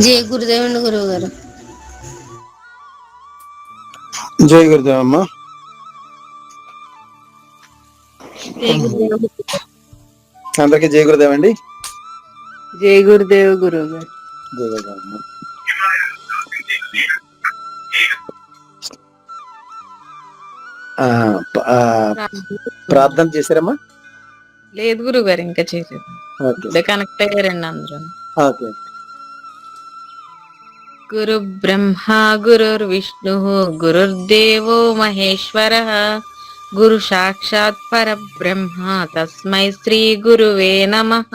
జయ గురుదేవ్ అండి గురువు గారు. జై గురుదేవ్ అమ్మ. జై గురుదేవ్. అందరికి జై గురుదేవ్ అండి. జై గురుదేవ్ గురువు గారు. జై గురుదేవ్ అమ్మ. ప్రార్థన చేశారమ్మా? లేదు గురువు గారు, ఇంకా చేయలేదు. కనెక్ట్ అయ్యారండి అందరూ. ఓకే. గురు బ్రహ్మ గురుర్విష్ణు గురుర్దేవో మహేశ్వర గురు సాక్షాత్ పరబ్రహ్మ తస్మై శ్రీ గురువే నమః.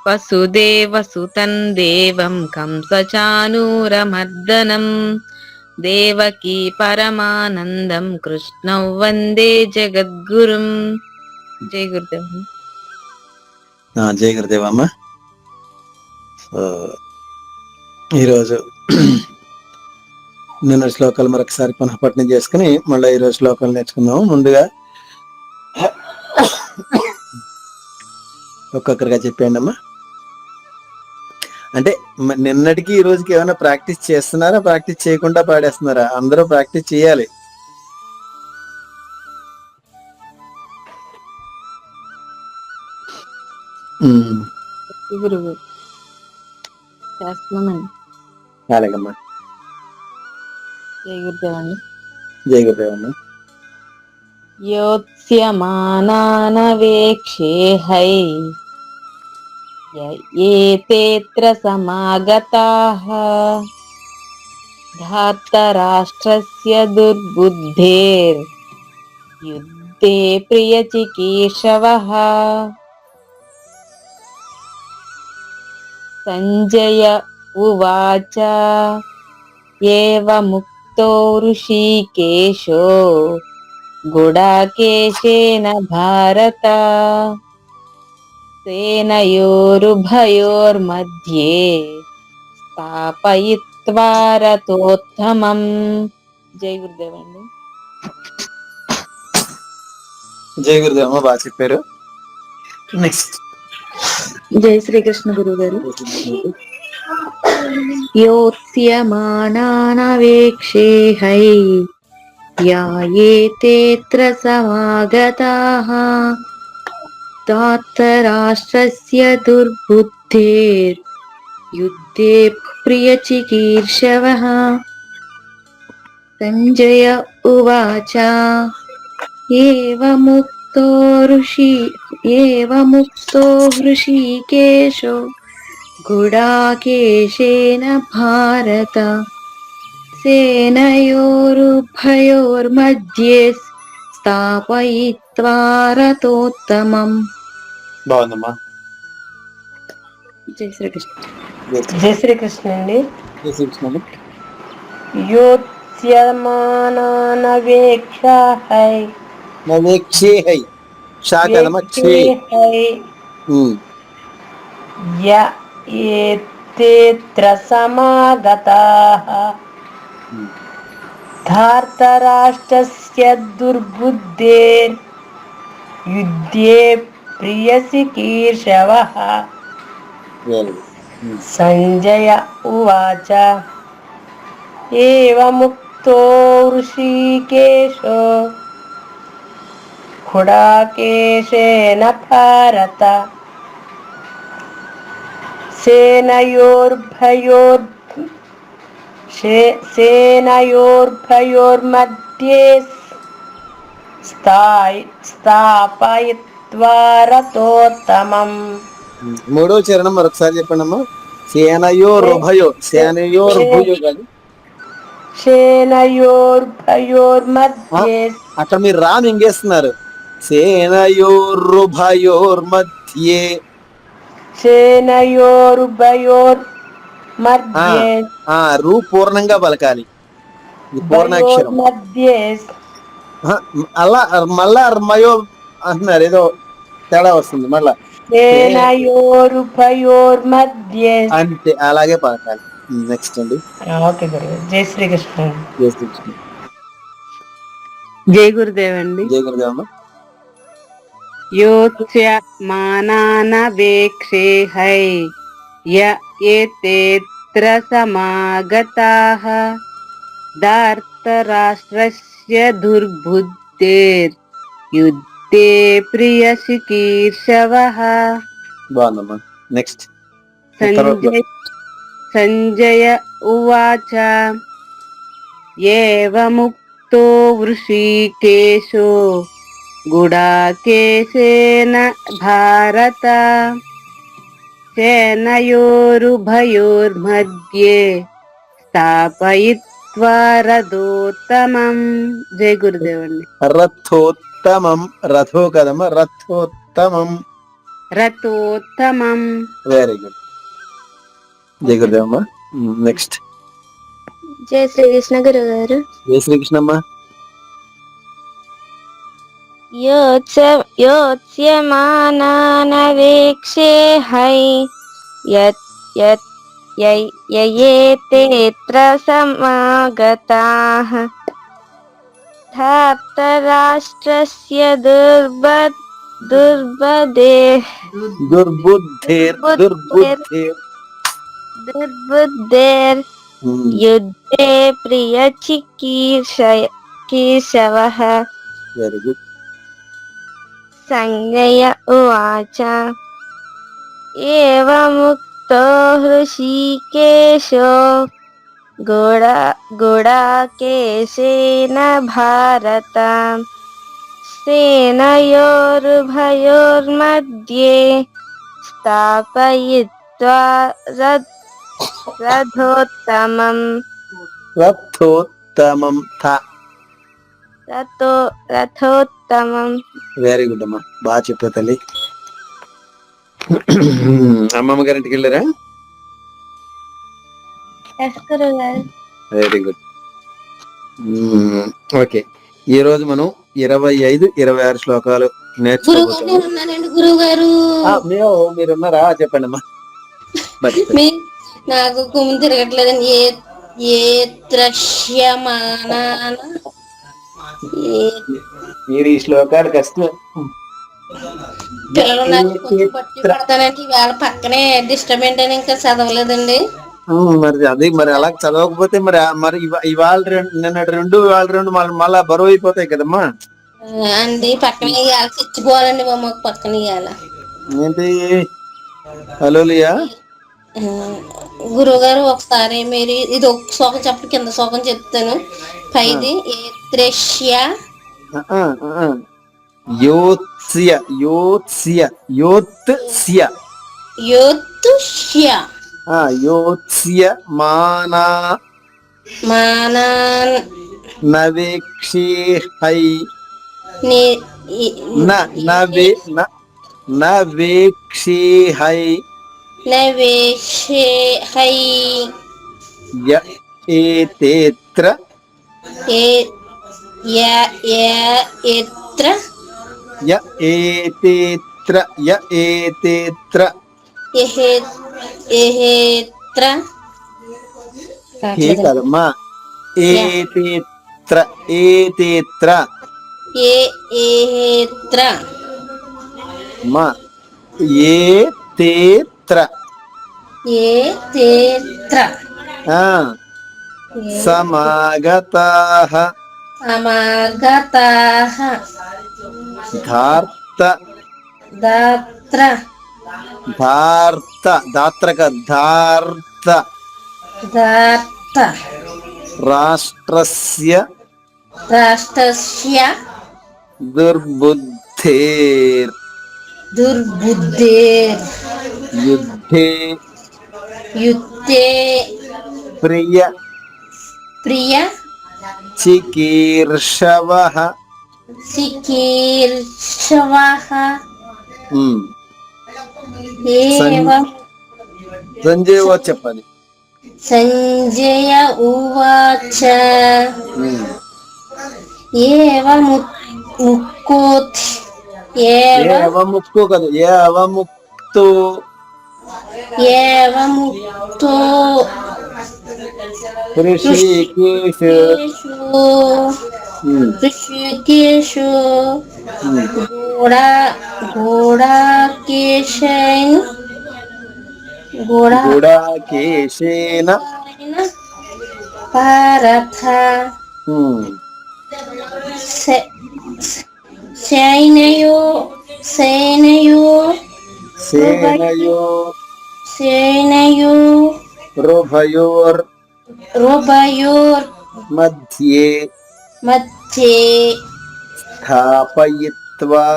వసుదేవసుతం దేవం కంసచానూరమర్దనం దేవకీ పరమానందం కృష్ణం వందే జగద్గురుం. జై గురుదేవ్. జై గురుదేవ్ అమ్మ. ఈరోజు నిన్న శ్లోకాలు మరొకసారి పునఃపఠనం చేసుకుని మళ్ళీ ఈరోజు శ్లోకాలు నేర్చుకుందాము. ముందుగా ఒక్కొక్కరిగా చెప్పండి అమ్మా. అంటే నిన్నటికి ఈ రోజుకి ఏమైనా ప్రాక్టీస్ చేస్తున్నారా, ప్రాక్టీస్ చేయకుండా పాడేస్తున్నారా? అందరూ ప్రాక్టీస్ చేయాలి. అలాగమ్మా. జై గురుదేవండి. జై గురుదేవమ్మ. యోత్స్యమానానవేక్షేహై ఏతేత్ర సమాగతాః ధార్తరాష్ట్రస్య దుర్బుద్ధేర్ యుద్ధే ప్రియచికీర్షవః. సంజయ ఉవాచ ఏవముక్తో ఋషికేశో గుడాకేశేన భారత సేనయోరుభయోర్मध्ये స్థాపయిత్వా రథోత్తమం. జై గురుదేవ్ అండి. జై గురుదేవమ్మ, బాగా చెప్పారు. నెక్స్ట్. జై శ్రీకృష్ణ గురువు గారు. యోత్స్యమానానవేక్షేహై యాయేతేత్ర సమాగతాః ధార్తరాష్ట్రస్య దుర్బుద్ధేర్ యుద్ధే ప్రియచికీర్షవః. సంజయ ఉవాచ ఏవముక్తో హృషీకేశో గుడాకేశేన భారత సేనయోరుభయోర్मध्ये స్థాపయిత్వా రథోత్తమం. బాగుందమ్మా. జై శ్రీకృష్ణ. జై శ్రీకృష్ణ అండి. జై శ్రీకృష్ణ. యోత్స్యమానానవేక్షేహై ఏతేత్ర సమాగతాః ధార్తరాష్ట్రస్య దుర్బుద్ధేర్ యుద్ధే ప్రియచికీర్షవః. సంజయ ఉవాచ ఏవముక్తో ఋషికేశో గుడాకేశేన భారత సేనయోర్భయోర్मध्ये స్థాపయిత్వా రథోత్తమం. మూడో చరణం మరొకసారి చెప్పండి అమ్మా. సేనయోర్భయోర్मध्ये. అక్కడ మీరు రా మింగేస్తున్నారు. సేనయోర్భయోర్मध्ये. రూ పూర్ణంగా పలకాలి. పూర్ణాక్షరం. అలా మళ్ళా మయో అంటున్నారు, ఏదో తేడా వస్తుంది. మళ్ళా అంతే, అలాగే పలకాలి. నెక్స్ట్ అండి. జై శ్రీకృష్ణ. జై శ్రీకృష్ణ. జై గురుదేవ్ అండి. జై గురుదేవమ్మ. యోత్స్యమానానవేక్షేహై एतेऽत्र समागताः धार्तराष्ट्रस्य दुर्बुद्धेर्युद्धे प्रियचिकीर्षवः। బాగుందమ్మా. నెక్స్ట్ संजय उवाच एवमुक्तो वृषीकेशो गुडाकेशेन भारत सेनयोरुभयोर्मध्ये स्थापयित्वा रथोत्तमं. జై గురుదేవ్ అండి. రథోత్తమం. రథో కదమ్మా, రథోత్తమం. రథోత్తమం. Very good. జై గురుదేవమ్మా. నెక్స్ట్ జై శ్రీకృష్ణ గురుగారు. జై శ్రీకృష్ణమ్మా. योत्स्यमानानवेक्षे है ययेतेऽत्र समागताः धार्तराष्ट्रस्य दुर्बुद्धेर् युद्धे प्रियचिकीर्षवः. Very good. संजय उवाच एवमुक्तो हृषीकेशो गुडाकेशेन भारत सेनयोरुभयोर्मध्ये स्थापयित्वा रथोत्तमम्. రథోత్తమం. వెరీ గుడ్ అమ్మా, బాగా చెప్పా తల్లి. అమ్మమ్మ గారింటికి వెళ్ళారా? Very good. ఓకే, ఈ రోజు మనం 25, 26 శ్లోకాలు నేర్చుకోబోతున్నాం. మీరున్నారా? చెప్పండి అమ్మా. నాకు కుమ్ము తిరగట్లేదండి. మీరు ఈ శ్లోకాలు కష్టం. పిల్లలు నాకు కొంచెం పట్టి పడతానండి. వాళ్ళ పక్కనే డిస్టర్బెంట్ అని ఇంకా చదవలేదండి. మరి అది మరి అలా చదవకపోతే మరి ఇవాళ నిన్నటి రెండు ఇవాళ రెండు మళ్ళా బరువు అయిపోతాయి కదమ్మా. అండి పక్కన తెచ్చిపోవాలండి మా మాకు పక్కన ఇవ్వాల. ఏంటి హలోలియా? గురువుగారు ఒకసారి మీరు ఇది ఒక శ్లోకం చెప్పి కింద శ్లోకం చెప్తాను. పైది యోత్స్య నవేక్షేహై నవేక్షేహై ఏతేత్ర కదమ్మా. సమాగతాః రాష్ట్రస్య దుర్బుద్ధేర్ యుద్ధే ప్రియ చికీర్షవః. సంజయ్ చెప్పాలి. సంజయ ఉవాచ ఏవముక్తో కాదు, ఏవముక్తో ఋషికేశో గుడాకేశేన భారత ఉమ్, సేనయో సేనయో సేనయో సేనయో రుభయోర్ రుభయోర్ మధ్యే మధ్యే స్థాపయిత్వా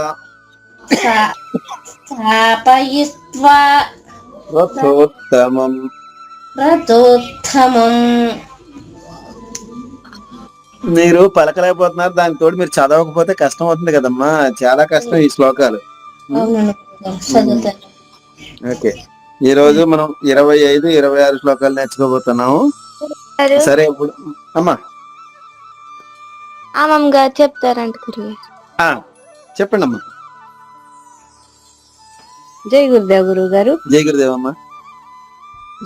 స్థాపయిత్వా రథోత్తమం. రథోత్తమం. మీరు పలకలేకపోతున్నారు, దానికి తోడు మీరు చదవకపోతే కష్టం అవుతుంది కదమ్మా, చాలా కష్టం ఈ శ్లోకాలు. అవును చదువుతాను. ఓకే, ఈ రోజు మనం 25, 26 శ్లోకాలు నేర్చుకోబోతున్నాము. సరే ఇప్పుడు అమ్మా అమ్మమ్మ గారు చెప్తారంట గురుగారు. చెప్పండి అమ్మా. జై గురుదేవ్ గురువు గారు. జై గురుదేవమ్మ.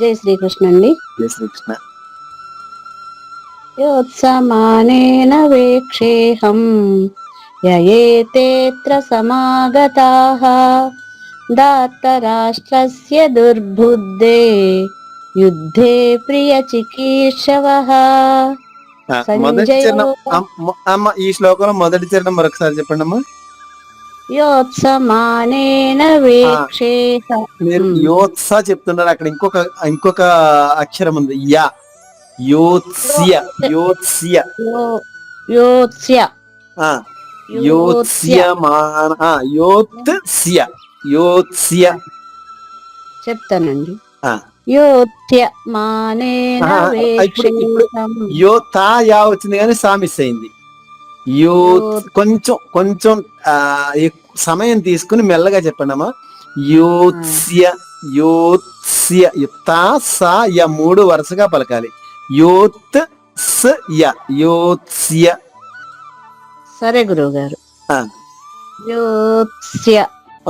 జై శ్రీకృష్ణ అండి. జై శ్రీకృష్ణ. యోత్సమానేన వేక్షేహం యయేతేత్ర సమాగతాః దాత్తరాష్ట్రస్య దుర్బుద్ధే యుద్ధే ప్రియచికీర్షవః. మొదటి చరణం అమ్మ, ఈ శ్లోకంలో మొదటి చరణం మరొకసారి చెప్పండి అమ్మా. యోత్సమానేన వేక్షేహం. మీరు యోత్స చెప్తున్నారు, అక్కడ ఇంకొక అక్షరం ఉంది, యా. యోత్స్య యోత్స్య యోత్స్య యోత్స్యమాన యోత్స్య యోత్స్య చెప్తానండి. ఆ. యోత్స్యమానేన ఇప్పుడు వేక్షేహం. యో తా యా వచ్చింది కానీ సా మిస్ అయింది. కొంచెం సమయం తీసుకుని మెల్లగా చెప్పండి అమ్మా. యోత్స్య యోత్స్య తా సా య 3 వరుసగా పలకాలి. యోత్ స్ య యోత్స్య. సరే గురువు గారు. యోత్స్య.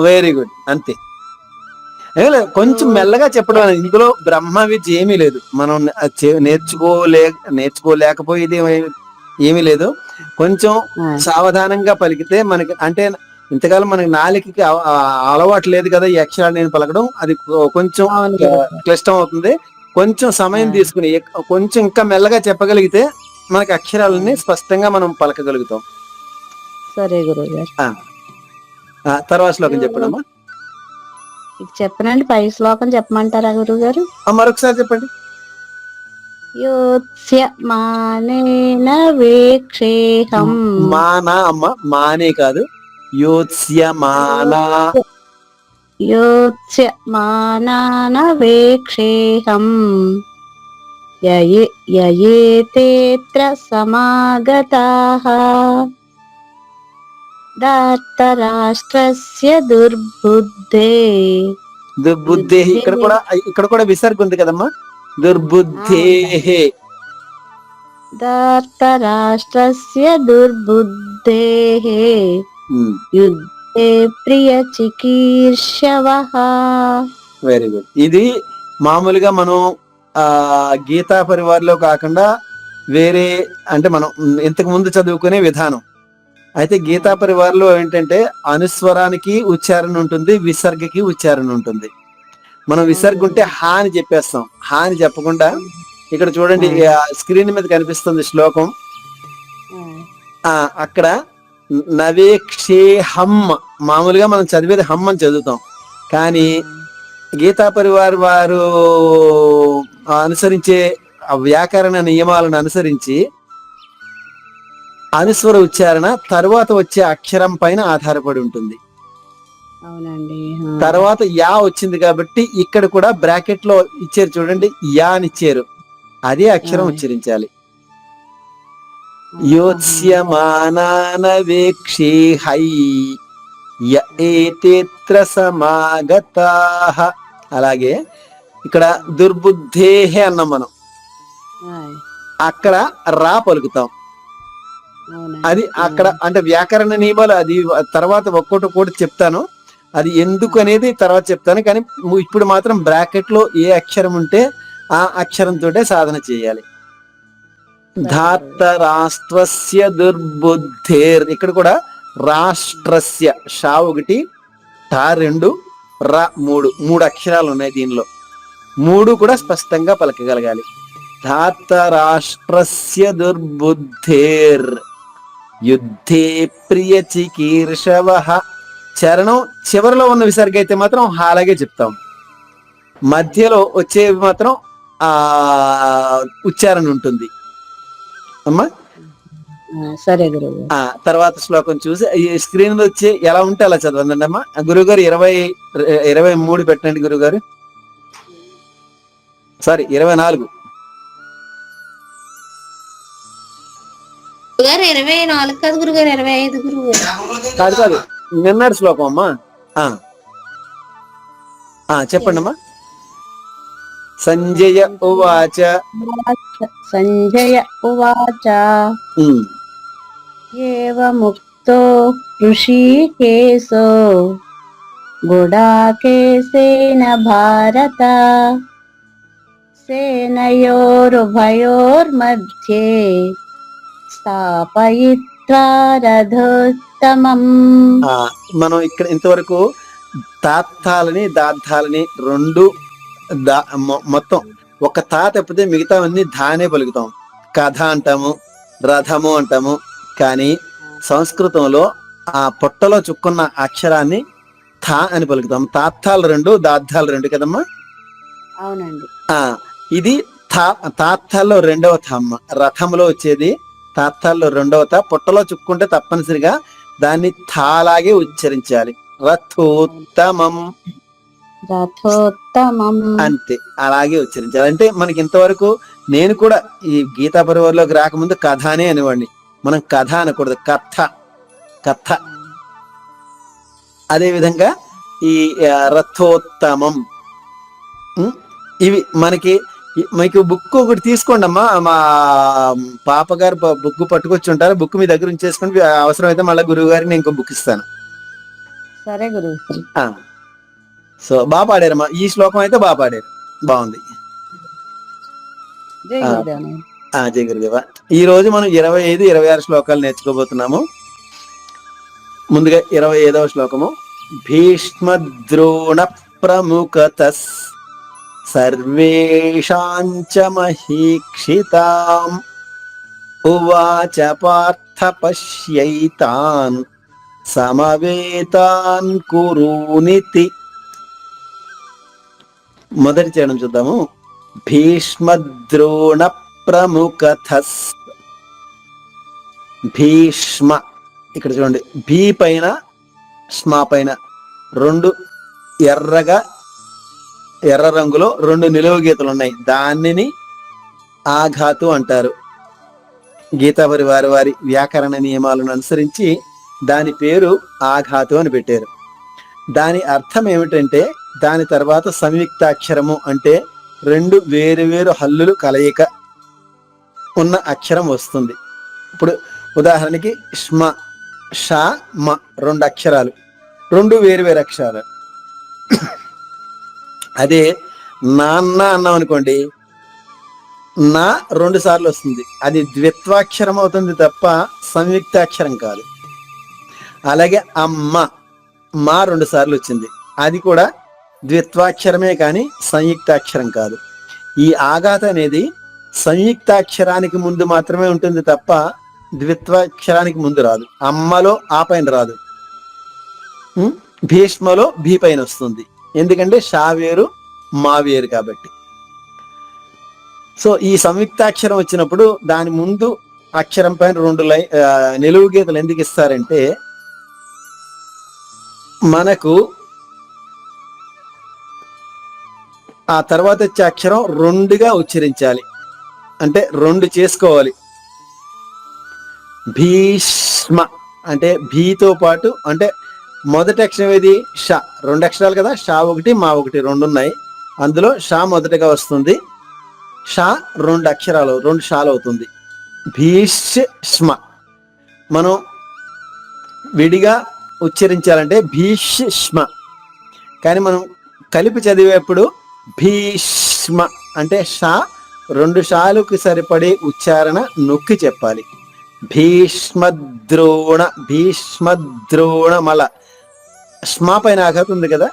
వెరీ గుడ్, అంతే. కొంచెం మెల్లగా చెప్పడం అనేది, ఇందులో బ్రహ్మ విద్య ఏమీ లేదు, మనం నేర్చుకోలేకపోయేది ఏమీ లేదు. కొంచెం సావధానంగా పలికితే మనకి, అంటే ఇంతకాలం మనకి నాలుకకి అలవాటు లేదు కదా ఈ అక్షరాలు నేను పలకడం, అది కొంచెం క్లిష్టం అవుతుంది. కొంచెం సమయం తీసుకుని కొంచెం ఇంకా మెల్లగా చెప్పగలిగితే మనకి అక్షరాలని స్పష్టంగా మనం పలకగలుగుతాం. సరే గురువు గారు. తర్వాత శ్లోకం చెప్పండమ్మా. చెప్పనండి, పై శ్లోకం చెప్పమంటారా గురువు గారు? మరొకసారి చెప్పండి. యోత్స్యమానేన వేక్షేహం. మానా అమ్మ, మానే కాదు, యోత్స్యమానా. యోత్స్యమానాన వేక్షేహం యయేతేత్ర సమాగతాః దాత్తరాష్ట్రస్య దుర్బుద్ధే. దుర్బుద్ధే, ఇక్కడ కూడా విసర్గ ఉంది కదమ్మా. దుర్బుద్ధే. దాత్తరాష్ట్రస్య దుర్బుద్ధే యుద్ధే ప్రియచికీర్షవః. Very good. ఇది మామూలుగా మనం గీతా పరివార్లో కాకుండా వేరే, అంటే మనం ఇంతకు ముందు చదువుకునే విధానం. అయితే గీతా పరివార్లో ఏంటంటే అనుస్వరానికి ఉచ్చారణ ఉంటుంది, విసర్గకి ఉచ్చారణ ఉంటుంది. మనం విసర్గ ఉంటే హా అని చెప్పేస్తాం, హా అని చెప్పకుండా ఇక్కడ చూడండి స్క్రీన్ మీద కనిపిస్తుంది శ్లోకం. అక్కడ నవేక్షే హమ్, మామూలుగా మనం చదివేది హమ్ అని చదువుతాం, కానీ గీతా పరివార్ వారు అనుసరించే వ్యాకరణ నియమాలను అనుసరించి అనుస్వర ఉచ్చారణ తరువాత వచ్చే అక్షరం పైన ఆధారపడి ఉంటుంది. అవునండి. తర్వాత యా వచ్చింది కాబట్టి ఇక్కడ కూడా బ్రాకెట్ లో ఇచ్చారు చూడండి, యా అని ఇచ్చారు, అదే అక్షరం ఉచ్చరించాలి. యోత్స్యమానాన వేక్షే హై ఏతేత్ర సమాగతాః. అలాగే ఇక్కడ దుర్బుద్ధేహే అన్నాం మనం, అక్కడ రా పలుకుతాం. అది అక్కడ అంటే వ్యాకరణ నియమాలు, అది తర్వాత ఒక్కొక్కటి చెప్తాను, అది ఎందుకు అనేది తర్వాత చెప్తాను. కానీ ఇప్పుడు మాత్రం బ్రాకెట్ లో ఏ అక్షరం ఉంటే ఆ అక్షరంతో సాధన చేయాలి. ధాత్త రాష్ట్రస్య దుర్బుద్ధేర్, ఇక్కడ కూడా రాష్ట్రస్య షా 1, టా 2, రా 3 అక్షరాలు ఉన్నాయి దీనిలో. మూడు కూడా స్పష్టంగా పలకగలగాలి. ధార్తరాష్ట్రస్య దుర్బుద్ధేర్ యుద్ధే ప్రియ చికీర్షవః. చరణం చివరిలో ఉన్న విసర్గ అయితే మాత్రం అలాగే చెప్తాం, మధ్యలో వచ్చేవి మాత్రం ఉచ్చారణ ఉంటుంది అమ్మా. సరే గురువు. తర్వాత శ్లోకం చూసి ఈ స్క్రీన్ మీద వచ్చి ఎలా ఉంటే అలా చదవండి అమ్మా. గురుగారు 23 పెట్టండి గురుగారు. సారీ 24. గురుగారు 24 కాదు గురుగారు, 25 గురుగారు. కాదు నిన్నటి శ్లోకం అమ్మా. చెప్పండి అమ్మా. సంజయ ఉవాచ ఏవముక్తో ఋషికేశో గుడాకేశేన భారత సేనయోరుభయోర్మధ్యే స్థాపయిత్వా రథోత్తమం. మనం ఇక్కడ ఇంతవరకు తాత్తాలని దార్థాలని రెండు మొత్తం ఒక తా తప్పితే మిగతావన్నీ ధానే పలుకుతాం. కథ అంటాము, రథము అంటాము. కానీ సంస్కృతంలో ఆ పొట్టలో చుక్కున్న అక్షరాన్ని థా అని పలుకుతాం. తాత్తాలు 2, దార్థాలు 2 కదమ్మా. అవునండి. ఇది తాత్తాల్లో 2వ థమ్మ. రథంలో వచ్చేది తాత్తాల్లో 2వ తా. పొట్టలో చుక్కుంటే తప్పనిసరిగా దాన్ని థాలాగే ఉచ్చరించాలి. రథోత్తమం అంతే, అలాగే ఉచ్చరించాలి. అంటే మనకి ఇంతవరకు నేను కూడా ఈ గీతా పరివారంలోకి రాకముందు కథ అనే అనేవాడిని. మనం కథ అనకూడదు, కథ కథ. అదే విధంగా ఈ రథోత్తమం. ఇవి మీకు బుక్ ఒకటి తీసుకోండి అమ్మా. మా పాప గారు బుక్ పట్టుకొచ్చి ఉంటారు. బుక్ మీ దగ్గర ఉంచేసుకోండి. అవసరం అయితే మళ్ళీ గురువు గారికి నేను ఇంకో బుక్ ఇస్తాను. సరే గురువు. సో బాగా పాడారమ్మా. ఈ శ్లోకం అయితే బాగా పాడారు, బాగుంది. జై గురుదేవ. ఈ రోజు మనం 25, 26 శ్లోకాలు నేర్చుకోబోతున్నాము. ముందుగా 25వ శ్లోకము. భీష్మద్రోణ ప్రముఖతస్ సర్వేషాంచ మహీక్షితాం ఉవాచ పార్థ పశ్యైతాన్ సమవేతాన్ కురూనితి. మొదటి చరణం చూద్దాము. భీష్మద్రోణ ప్రముఖతస్. భీష్మ, ఇక్కడ చూడండి, భీ పైన స్మా పైన 2 ఎర్ర రంగులో 2 నిలువు గీతలు ఉన్నాయి. దానిని ఆఘాతు అంటారు. గీతా పరివారి వారి వ్యాకరణ నియమాలను అనుసరించి దాని పేరు ఆఘాతు అని పెట్టారు. దాని అర్థం ఏమిటంటే దాని తర్వాత సంయుక్తాక్షరము అంటే 2 వేరు హల్లులు కలయిక ఉన్న అక్షరం వస్తుంది. ఇప్పుడు ఉదాహరణకి ష్మ, ష, మ 2 అక్షరాలు, 2 వేరు అక్షరాలు. అదే నాన్న అన్నాం అనుకోండి, నా 2 సార్లు వస్తుంది. అది ద్విత్వాక్షరం అవుతుంది తప్ప సంయుక్తాక్షరం కాదు. అలాగే అమ్మ, మా 2 సార్లు వచ్చింది. అది కూడా ద్విత్వాక్షరమే కానీ సంయుక్తాక్షరం కాదు. ఈ ఆఘాత అనేది సంయుక్తాక్షరానికి ముందు మాత్రమే ఉంటుంది తప్ప ద్విత్వాక్షరానికి ముందు రాదు. అమ్మలో ఆ పైన రాదు, భీష్మలో భీ పైన వస్తుంది. ఎందుకంటే షా వేరు, మా వేరు కాబట్టి. సో ఈ సంయుక్తాక్షరం వచ్చినప్పుడు దాని ముందు అక్షరం పైన 2 నిలువు గీతలు ఎందుకు ఇస్తారంటే మనకు ఆ తర్వాత వచ్చే అక్షరం 2గా ఉచ్చరించాలి. అంటే 2 చేసుకోవాలి. భీష్మ అంటే భీతో పాటు, అంటే మొదటి అక్షరం ఏది ష, 2 అక్షరాలు కదా, షా 1 మా 1 2 ఉన్నాయి. అందులో షా మొదటగా వస్తుంది. షా 2 అక్షరాలు, 2 షాలు అవుతుంది. భీష్మ. మనం విడిగా ఉచ్చరించాలంటే భీష్మ, కానీ మనం కలిపి చదివేప్పుడు భీష్మ అంటే షా 2 షాలుకి సరిపడే ఉచ్చారణ నొక్కి చెప్పాలి. భీష్మద్రోణ, భీష్మద్రోణ. మళ్ళా స్మా పైన ఆఘాతం ఉంది కదా,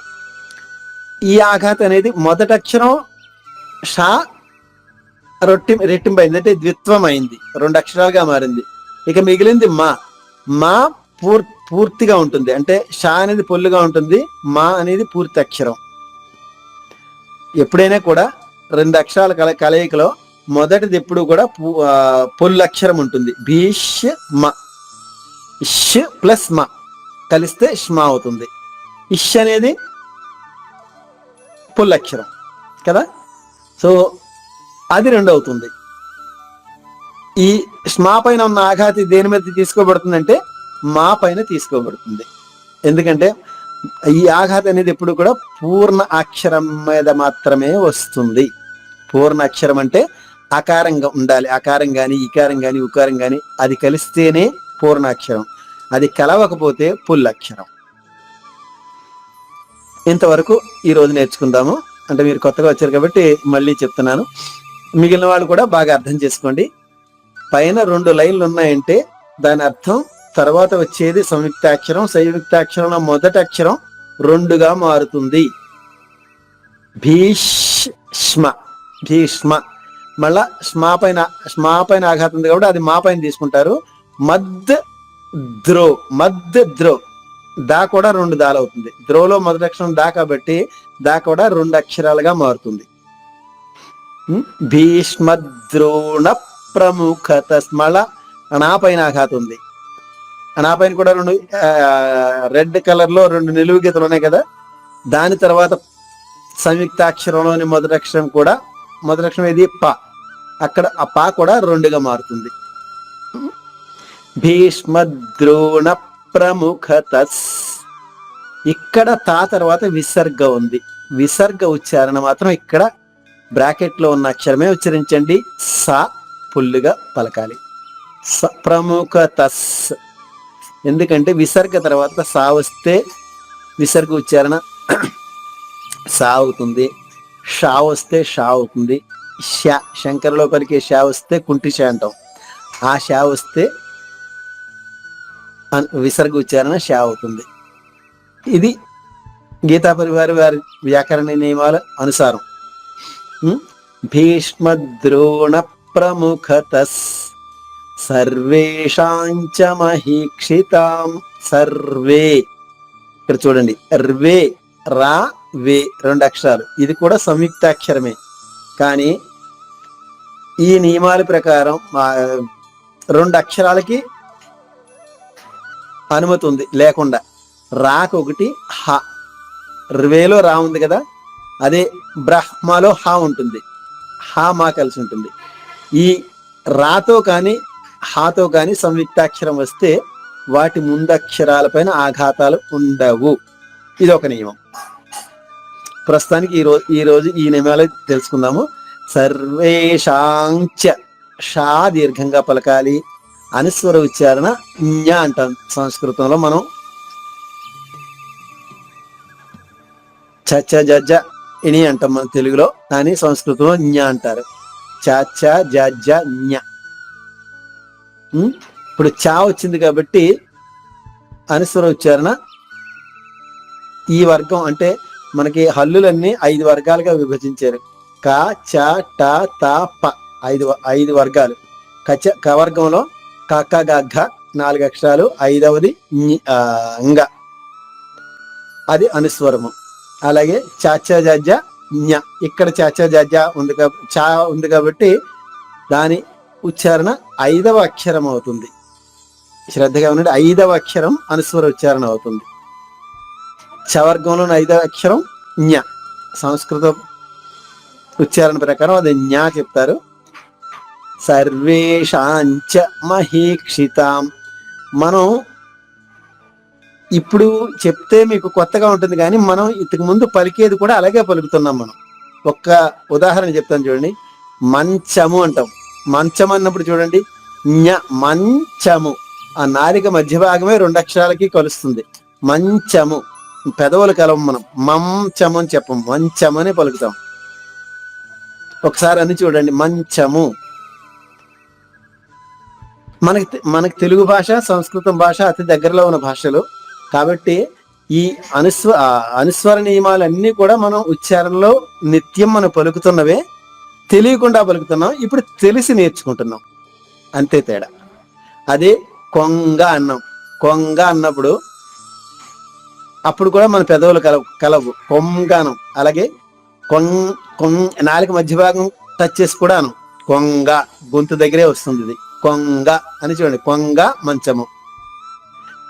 ఈ ఆఘాతం అనేది మొదటి అక్షరం షా రెట్టింపైంది, అంటే ద్విత్వం అయింది, 2 అక్షరాలుగా మారింది. ఇక మిగిలింది మా. మా పూర్తిగా ఉంటుంది, అంటే షా అనేది పొల్లుగా ఉంటుంది, మా అనేది పూర్తి అక్షరం. ఎప్పుడైనా కూడా 2 అక్షరాల కలయికలో మొదటిది ఎప్పుడు కూడా పొల్లు అక్షరం ఉంటుంది. భీష్ మ, ఇష్ ప్లస్ మ కలిస్తే ష్మా అవుతుంది. ఇష్ అనేది పొల్లు అక్షరం కదా, సో అది 2 అవుతుంది. ఈ ష్మా పైన ఉన్న ఆఘాతి దేని మీద తీసుకోబడుతుంది అంటే మా పైన తీసుకోబడుతుంది. ఎందుకంటే ఈ ఆఘాతి అనేది ఎప్పుడు కూడా పూర్ణ అక్షరం మీద మాత్రమే వస్తుంది. పూర్ణ అక్షరం అంటే అకారంగా ఉండాలి. అకారం గాని, ఇకారం గాని, ఉకారం గాని అది కలిస్తేనే పూర్ణాక్షరం, అది కలవకపోతే పుల్లక్షరం. ఇంతవరకు ఈ రోజు నేర్చుకుందాము. అంటే మీరు కొత్తగా వచ్చారు కాబట్టి మళ్ళీ చెప్తున్నాను, మిగిలిన వాళ్ళు కూడా బాగా అర్థం చేసుకోండి. పైన 2 లైన్లు ఉన్నాయంటే దాని అర్థం తర్వాత వచ్చేది సంయుక్తాక్షరం. సంయుక్తాక్షరంలో మొదటి అక్షరం 2గా మారుతుంది. భీష్మ, భీష్మ. మళ్ళా స్మా పైన ఆఘాతం ఉంది కాబట్టి అది మా పైన తీసుకుంటారు. మద్ ద్రో, మద్ ద్రో, దా కూడా 2 దాలు అవుతుంది. ద్రోలో మొదటి అక్షరం దా కాబట్టి దా కూడా 2 అక్షరాలుగా మారుతుంది. భీష్మద్రోణ ప్రముఖత. మళ్ళా అనా పైన ఆఘాతం ఉంది. అనా పైన కూడా 2 రెడ్ కలర్ లో 2 నిలువు గీతలు ఉన్నాయి కదా, దాని తర్వాత సంయుక్తాక్షరంలోని మొదటి అక్షరం కూడా, మొదటి అక్షరం ఏది ప, అక్కడ ఆ పా కూడా 2గా మారుతుంది. భీష్మద్రోణ ప్రముఖత. ఇక్కడ తా తర్వాత విసర్గ ఉంది. విసర్గ ఉచ్చారణ మాత్రం ఇక్కడ బ్రాకెట్ లో ఉన్న అక్షరమే ఉచ్చరించండి. స పుల్లుగా పలకాలి. ప్రముఖత. ఎందుకంటే విసర్గ తర్వాత సా వస్తే విసర్గ ఉచ్చారణ సా అవుతుంది, షా వస్తే షా అవుతుంది. షా శంకరలో పలికే షా వస్తే కుంటి షా అంటాం. ఆ షా వస్తే విసర్గ ఉచ్చారణ షా అవుతుంది. ఇది గీతా పరివార వారి వ్యాకరణ నియమాల అనుసారం. భీష్మద్రోణ ప్రముఖత సర్వేషాంచ మహీక్షితాం. సర్వే, ఇక్కడ చూడండి, ర్వే, రా, వే 2 అక్షరాలు. ఇది కూడా సంయుక్తాక్షరమే, కానీ ఈ నియమాల ప్రకారం 2 అక్షరాలకి అనుమతి ఉంది లేకుండా. రాకు ఒకటి హ, ర్వేలో రా ఉంది కదా, అదే బ్రహ్మలో హా ఉంటుంది, హా మా కలిసి ఉంటుంది. ఈ రాతో కానీ హాతో కానీ సంయుక్తాక్షరం వస్తే వాటి ముందక్షరాలపైన ఆఘాతాలు ఉండవు. ఇది ఒక నియమం. ప్రస్తుతానికి ఈ రోజు ఈ నియమాలు తెలుసుకుందాము. సర్వేషాంచ, షా దీర్ఘంగా పలకాలి. అనుస్వర ఉచ్చారణ ఞ అంటాం సంస్కృతంలో. మనం చ జ ఇని అంటాం మన తెలుగులో, కానీ సంస్కృతంలో ఞ అంటారు. చ జ ఞ. ఇప్పుడు చా వచ్చింది కాబట్టి అనుస్వర ఉచ్చారణ ఈ వర్గం, అంటే మనకి హల్లులన్నీ 5 వర్గాలుగా విభజించారు. క, చ, ట, త, ప 5 వర్గాలు. క వర్గంలో కక్క గగ్గ 4 అక్షరాలు, 5వది అంగ, అది అనుస్వరము. అలాగే చాచ జజ్జ జ్ఞ, ఇక్కడ చాచ జజ్జ ఉంది చా ఉంది కాబట్టి దాని ఉచ్చారణ 5వ అక్షరం అవుతుంది. శ్రద్ధగా ఉండండి, 5వ అక్షరం అనుస్వర ఉచ్చారణ అవుతుంది. చవర్గంలోని 5వ అక్షరం జ్ఞ. సంస్కృత ఉచ్చారణ ప్రకారం అది జ్ఞ చెప్తారు. సర్వేషాంచ మహీక్షితాం. మనం ఇప్పుడు చెప్తే మీకు కొత్తగా ఉంటుంది, కానీ మనం ఇంతకు ముందు పలికేది కూడా అలాగే పలుకుతున్నాం. మనం ఒక్క ఉదాహరణ చెప్తాను చూడండి. మంచము అంటాం. మంచం అన్నప్పుడు చూడండి, జ్ఞ, మంచము. ఆ నాలిక మధ్య భాగమే 2 అక్షరాలకి కలుస్తుంది. మంచము, పెదవులు కలవం. మనం మంచము అని చెప్పం, మంచము అని పలుకుతాం. ఒకసారి అన్ని చూడండి, మంచము. మనకి తెలుగు భాష, సంస్కృతం భాష అతి దగ్గరలో ఉన్న భాషలు కాబట్టి ఈ అనుస్వర నియమాలన్నీ కూడా మనం ఉచ్చారణలో నిత్యం మనం పలుకుతున్నవే. తెలియకుండా పలుకుతున్నాం, ఇప్పుడు తెలిసి నేర్చుకుంటున్నాం, అంతే తేడా. అదే కొంగ అన్నాం. కొంగ అన్నప్పుడు అప్పుడు కూడా మన పెదవులు కలవు, కొంగానం. అలాగే నాలుక మధ్య భాగం టచ్ చేసి కూడా అనం. కొంగ గొంతు దగ్గరే వస్తుంది ఇది. కొంగ అని చూడండి. కొంగ మంచము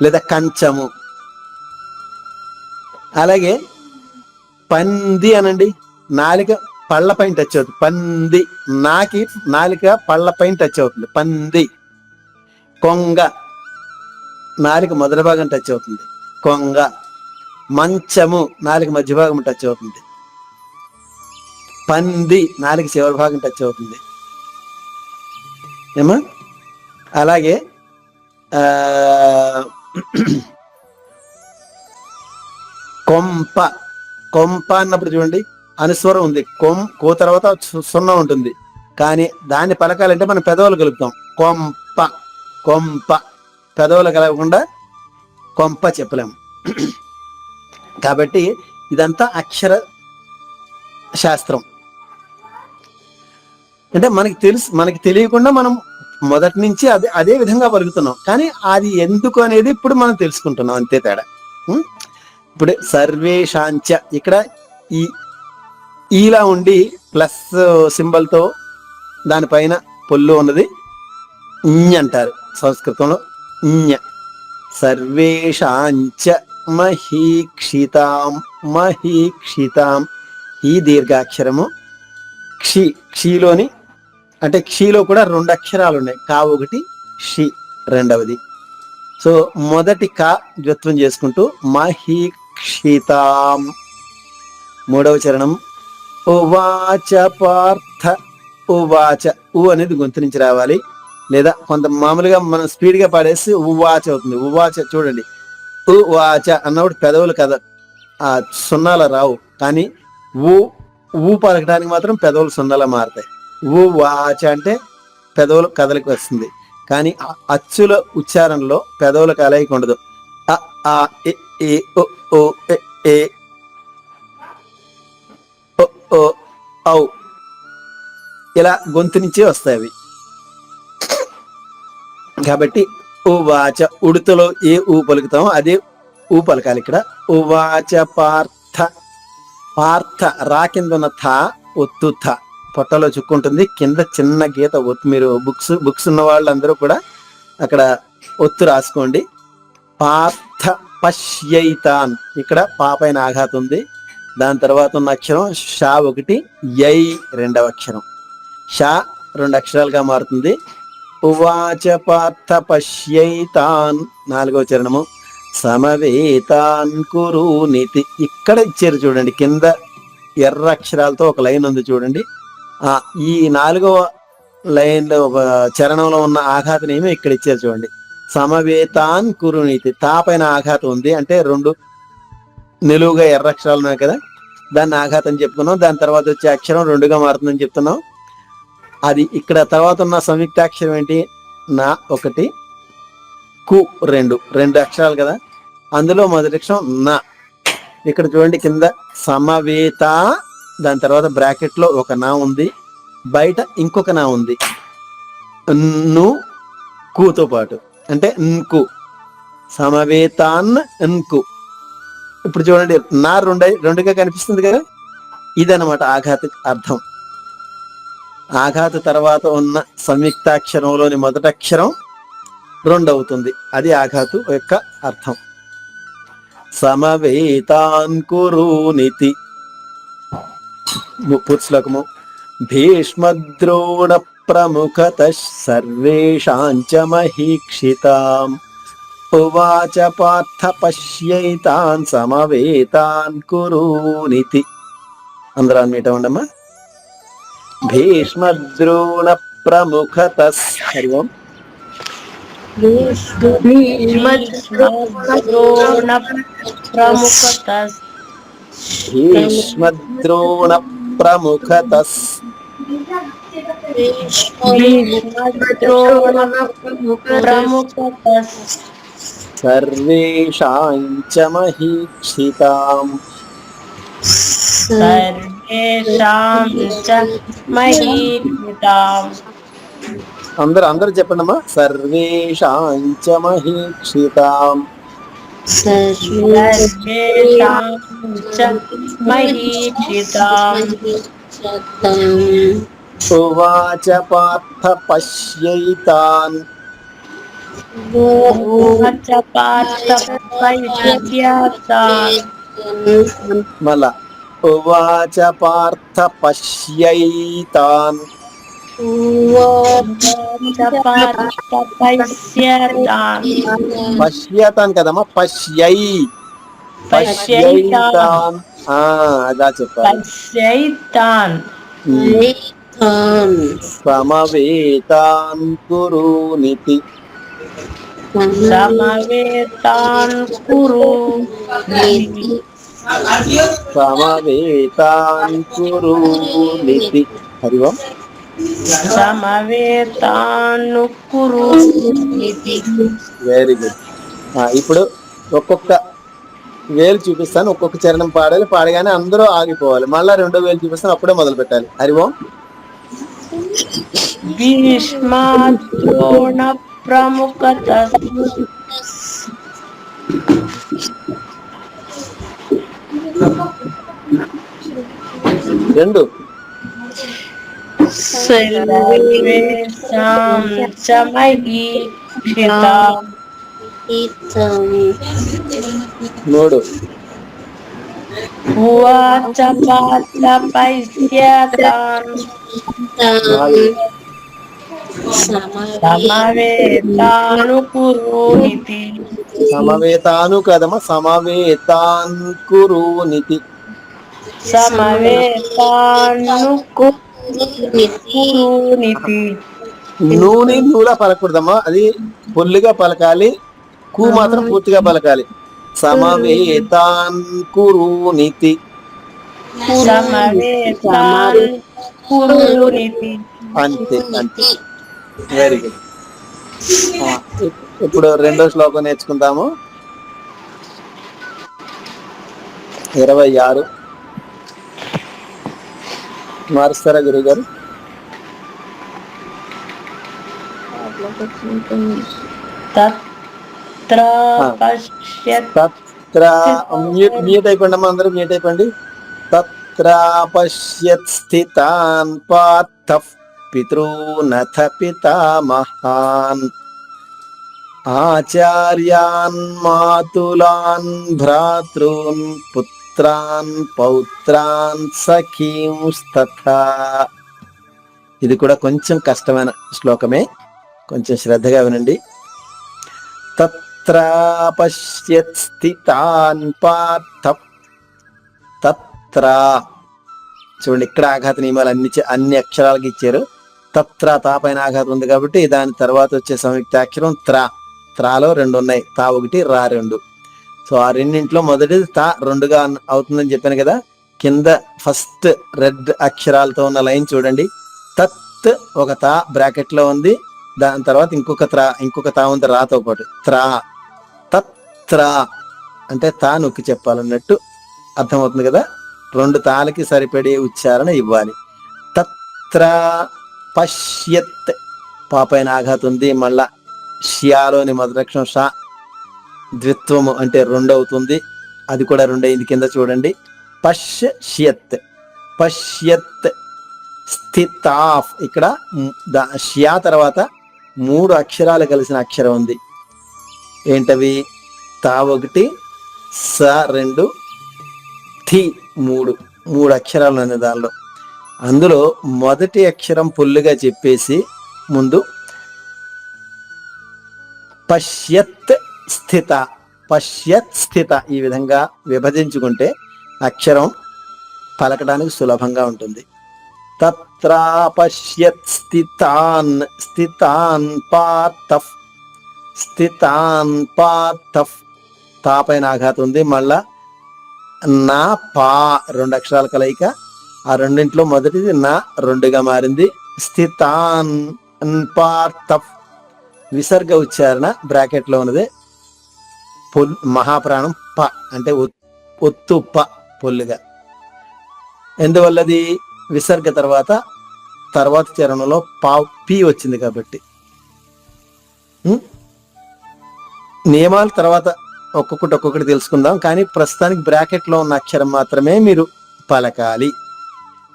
లేదా కంచము. అలాగే పంది అనండి. నాలుక పళ్ళ పైన టచ్ అవుతుంది, పంది. నాలుక పళ్ళ పైన టచ్ అవుతుంది, పంది. కొంగ నాలుక మొదటి భాగం టచ్ అవుతుంది, కొంగ. మంచము నాలుక మధ్య భాగం టచ్ అవుతుంది, పంది నాలుక చివరి భాగం టచ్ అవుతుంది. ఏమా? అలాగే కొంప. కొంప అన్నప్పుడు చూడండి, అనుస్వరం ఉంది. కో తర్వాత సున్నా ఉంటుంది, కానీ దాన్ని పలకాలంటే మనం పెదవులు కలుపుతాం. కొంప, కొంప. పెదవులు కలగకుండా కొంప చెప్పలేము. కాబట్టి ఇదంతా అక్షర శాస్త్రం. అంటే మనకి తెలియకుండా మనం మొదటి నుంచి అదే విధంగా పలుకుతున్నాం, కానీ అది ఎందుకు అనేది ఇప్పుడు మనం తెలుసుకుంటున్నాం, అంతే తేడా. ఇప్పుడు సర్వేషాంచ ఇక్కడ ఈలా ఉండి ప్లస్ సింబల్ తో దానిపైన పొల్లు ఉన్నది ఞ అంటారు సంస్కృతంలో. ఞ. సర్వేషాంచ మహీక్షితాం. మహీక్షితాం ఈ దీర్ఘాక్షరము. క్షిలోని అంటే క్షిలో కూడా 2 అక్షరాలు ఉన్నాయి. కా ఒకటి, షి రెండవది. సో మొదటి కా ద్విత్వం చేసుకుంటూ మహీక్షితాం. మూడవ చరణం ఉవాచ పార్థ. ఉవాచ ఉ అనేది గొంతు నుంచి రావాలి, లేదా కొంత మామూలుగా మనం స్పీడ్ గా పాడేసి ఉవాచ అవుతుంది. ఉవాచ చూడండి, ఉవాచ అన్నప్పుడు పెదవులు సున్నాల రావు, కానీ ఊ పలకడానికి మాత్రం పెదవులు సున్నాలా మారుతాయి. ఉవాచ అంటే పెదవులు కదలికి వస్తుంది, కానీ అచ్చుల ఉచ్చారణలో పెదవుల కలయిక ఉండదు. అ ఆ ఇ ఈ ఉ ఊ ఎ ఏ ఓ ఔ ఇలా గొంతు నుంచే వస్తాయి అవి. కాబట్టి ఉవాచ ఉడుతలో ఏ ఊ పలుకుతామో అదే ఊ పలకాలి ఇక్కడ. ఉవాచ పార్థ. పార్థ రా కింద ఉన్న థ ఒత్తు థ పొట్టలో చుక్కుంటుంది, కింద చిన్న గీత ఒత్తు. మీరు బుక్స్ ఉన్న వాళ్ళందరూ కూడా అక్కడ ఒత్తు రాసుకోండి. పార్థ పశ్యైతాన్. ఇక్కడ పా పైన ఆఘాతం ఉంది. దాని తర్వాత ఉన్న అక్షరం షా ఒకటి, యై రెండవ అక్షరం. షా 2 అక్షరాలుగా మారుతుంది. ఉవాచ పార్థ పశ్యైతాన్ నాలుగవ చరణము. సమవేతాన్ కురునితి. ఇక్కడ ఇచ్చారు చూడండి, కింద ఎర్ర అక్షరాలతో ఒక లైన్ ఉంది చూడండి. ఈ 4వ లైన్ చరణంలో ఉన్న ఆఘాతం ఏమో ఇక్కడ ఇచ్చారు చూడండి. సమవేతాన్ కురునితి. తా పైన ఆఘాతం ఉంది, అంటే 2 నిలువుగా ఎర్ర అక్షరాలు ఉన్నాయి కదా, దాన్ని ఆఘాతం చెప్పుకున్నాం. దాని తర్వాత వచ్చే అక్షరం 2గా మారుతుందని చెప్తున్నాం. అది ఇక్కడ తర్వాత ఉన్న సంయుక్తాక్షరం ఏంటి? నా ఒకటి, కు 2 అక్షరాలు కదా, అందులో మొదటి అక్షరం నా. ఇక్కడ చూడండి కింద సమవేత, దాని తర్వాత బ్రాకెట్ లో ఒక నా ఉంది, బయట ఇంకొక నా ఉంది ను కుతో పాటు, అంటే న్కు. సమవేతాన్ న్కు. ఇప్పుడు చూడండి నా 2గా కనిపిస్తుంది కదా, ఇదన్నమాట ఆఘాత అర్థం. ఆఘాత తర్వాత ఉన్న సంయుక్తాక్షరంలోని మొదటి అక్షరం 2 అవుతుంది, అది ఆఘాతు యొక్క అర్థం. సమవేతాన్ కురునితి. పూర్తిశ్లోకము. భీష్మద్రోణ ప్రముఖతః సర్వేషాంచ మహీక్షితాం. ఉవాచ పార్థ పశ్యైతాన్ సమవేతాన్ కురునితి. అందరూ అన్మిట ఉండమ్మా. భీష్మద్రోణ ప్రముఖతః. హరి ఓం. భీష్మద్రోణ ప్రముఖతః. భీష్మద్రోణ ప్రముఖతః. ప్రముఖతః. సర్వేషాం చ మహీక్షితాం. సర్వేషాం సర్వేషాం చ మహీక్షితాం. అందరూ చెప్పండమ్మా. సర్వేషాంచ మహీక్షితాం. సర్వేషాం చ మహీక్షితాం. ఉవాచ పార్థ పశ్యైతాన్. ఉవాచ పార్థ పశ్యతాన్. మళ్ళా ఉవాచ పార్థ పశ్యైతాన్. ఉవాచ పార్థ పశ్యతాన్. పశ్యతాన్ కదమ్మా, పశ్యైతాన్. అదా చెప్పాలి. పశ్యైతాన్. సమవేతాన్ కురూనితి. సమవేతాన్ కురు. సమవేతాన్ కురూనితి. హరి ఓం. సమవేతాన్ కురు. Very good. ఇప్పుడు ఒక్కొక్క వేలు చూపిస్తాను, ఒక్కొక్క చరణం పాడాలి. పాడగానే అందరూ ఆగిపోవాలి. మళ్ళా రెండో వేలు చూపిస్తాను, అప్పుడే మొదలు పెట్టాలి. హరి ఓం. భీష్మాద్రోణ ప్రముఖత. రెండు. సర్వేషాం చ మహీక్షితాం. మూడు. ఉవాచ పార్థ పశ్యతాన్. సమవేతాను కురూనితి. సమవేతాను కదమ్మా, సమవేతాన్ కురూనితి. సమవేతాను కురూనితి. నూనె నూలా పలకూడదమ్మా, అది పొల్లుగా పలకాలి. కు మాత్రం పూర్తిగా పలకాలి. సమవేతాన్ కురూనితి. సమవేతాన్ కురూనితి. అంతే అంతే. Very good. ఇప్పుడు రెండో శ్లోకం నేర్చుకుందాము. 26 మారుస్తారా గురువు గారు? తత్ర పశ్యత్. తత్ర మ్యూట్ అయిపోండి అమ్మా, అందరూ మ్యూట్ అయిపోండి. తత్ర పశ్యత్ స్థితాన్ పార్థః పితॄనథ పితామహాన్ ఆచార్యాన్ మాతులాన్ భ్రాతॄన్ పుత్రాన్ పౌత్రాన్ సఖీంస్తథా. ఇది కూడా కొంచెం కష్టమైన శ్లోకమే, కొంచెం శ్రద్ధగా వినండి. తత్ర పశ్యత్ స్థితాన్ పార్థః. తత్ర చూడండి, ఇక్కడ ఆఘాత నియమాలు అన్ని అక్షరాలకి ఇచ్చారు. తత్ర తా పైన ఆఘాతం ఉంది కాబట్టి దాని తర్వాత వచ్చే సంయుక్తాక్షరం త్రా. త్రాలో రెండు ఉన్నాయి, తా ఒకటి, రా రెండు. సో ఆ రెండింట్లో మొదటిది తా రెండుగా అవుతుందని చెప్పాను కదా. కింద ఫస్ట్ రెడ్ అక్షరాలతో ఉన్న లైన్ చూడండి. తత్ ఒక తా బ్రాకెట్ లో ఉంది, దాని తర్వాత ఇంకొక తా ఉంది రాతో పాటు. త్రా. తత్రా అంటే తా నొక్కి చెప్పాలన్నట్టు అర్థమవుతుంది కదా. రెండు తాలకి సరిపడే ఉచ్చారణ ఇవ్వాలి. తత్ర పశ్యత్ పాపైన ఆఘాతం ఉంది. మళ్ళా షియాలోని మొదలక్షరం షా ద్విత్వము అంటే రెండవుతుంది, అది కూడా రెండైంది. కింద చూడండి. పశ్యత్. పశ్యత్ స్థితాఫ్. ఇక్కడ షియా తర్వాత 3 అక్షరాలు కలిసిన అక్షరం ఉంది. ఏంటవి? తా ఒకటి, స రెండు, థి మూడు అక్షరాలు ఉన్నాయి దానిలో. అందులో మొదటి అక్షరం పుల్లుగా చెప్పేసి ముందు పశ్యత్ స్థిత, పశ్యత్ స్థిత ఈ విధంగా విభజించుకుంటే అక్షరం పలకడానికి సులభంగా ఉంటుంది. తత్ర పశ్యత్ స్థితాన్. స్థితాన్ పార్థః. స్థితాన్ పార్థః. తా పైన ఆఘాతం ఉంది. మళ్ళా నా పా రెండు అక్షరాల కలయిక. ఆ రెండింట్లో మొదటిది నా రెండుగా మారింది. స్థితాన్ పార్థః. విసర్గ ఉచ్చారణ బ్రాకెట్ లో ఉన్నది. మహాప్రాణం ప అంటే ఒత్తు ప పొల్లుగా. ఎందువల్లది విసర్గ తర్వాత చరణంలో పి వచ్చింది కాబట్టి. నియమాలు తర్వాత ఒక్కొక్కటి తెలుసుకుందాం, కానీ ప్రస్తుతానికి బ్రాకెట్ లో ఉన్న అక్షరం మాత్రమే మీరు పలకాలి.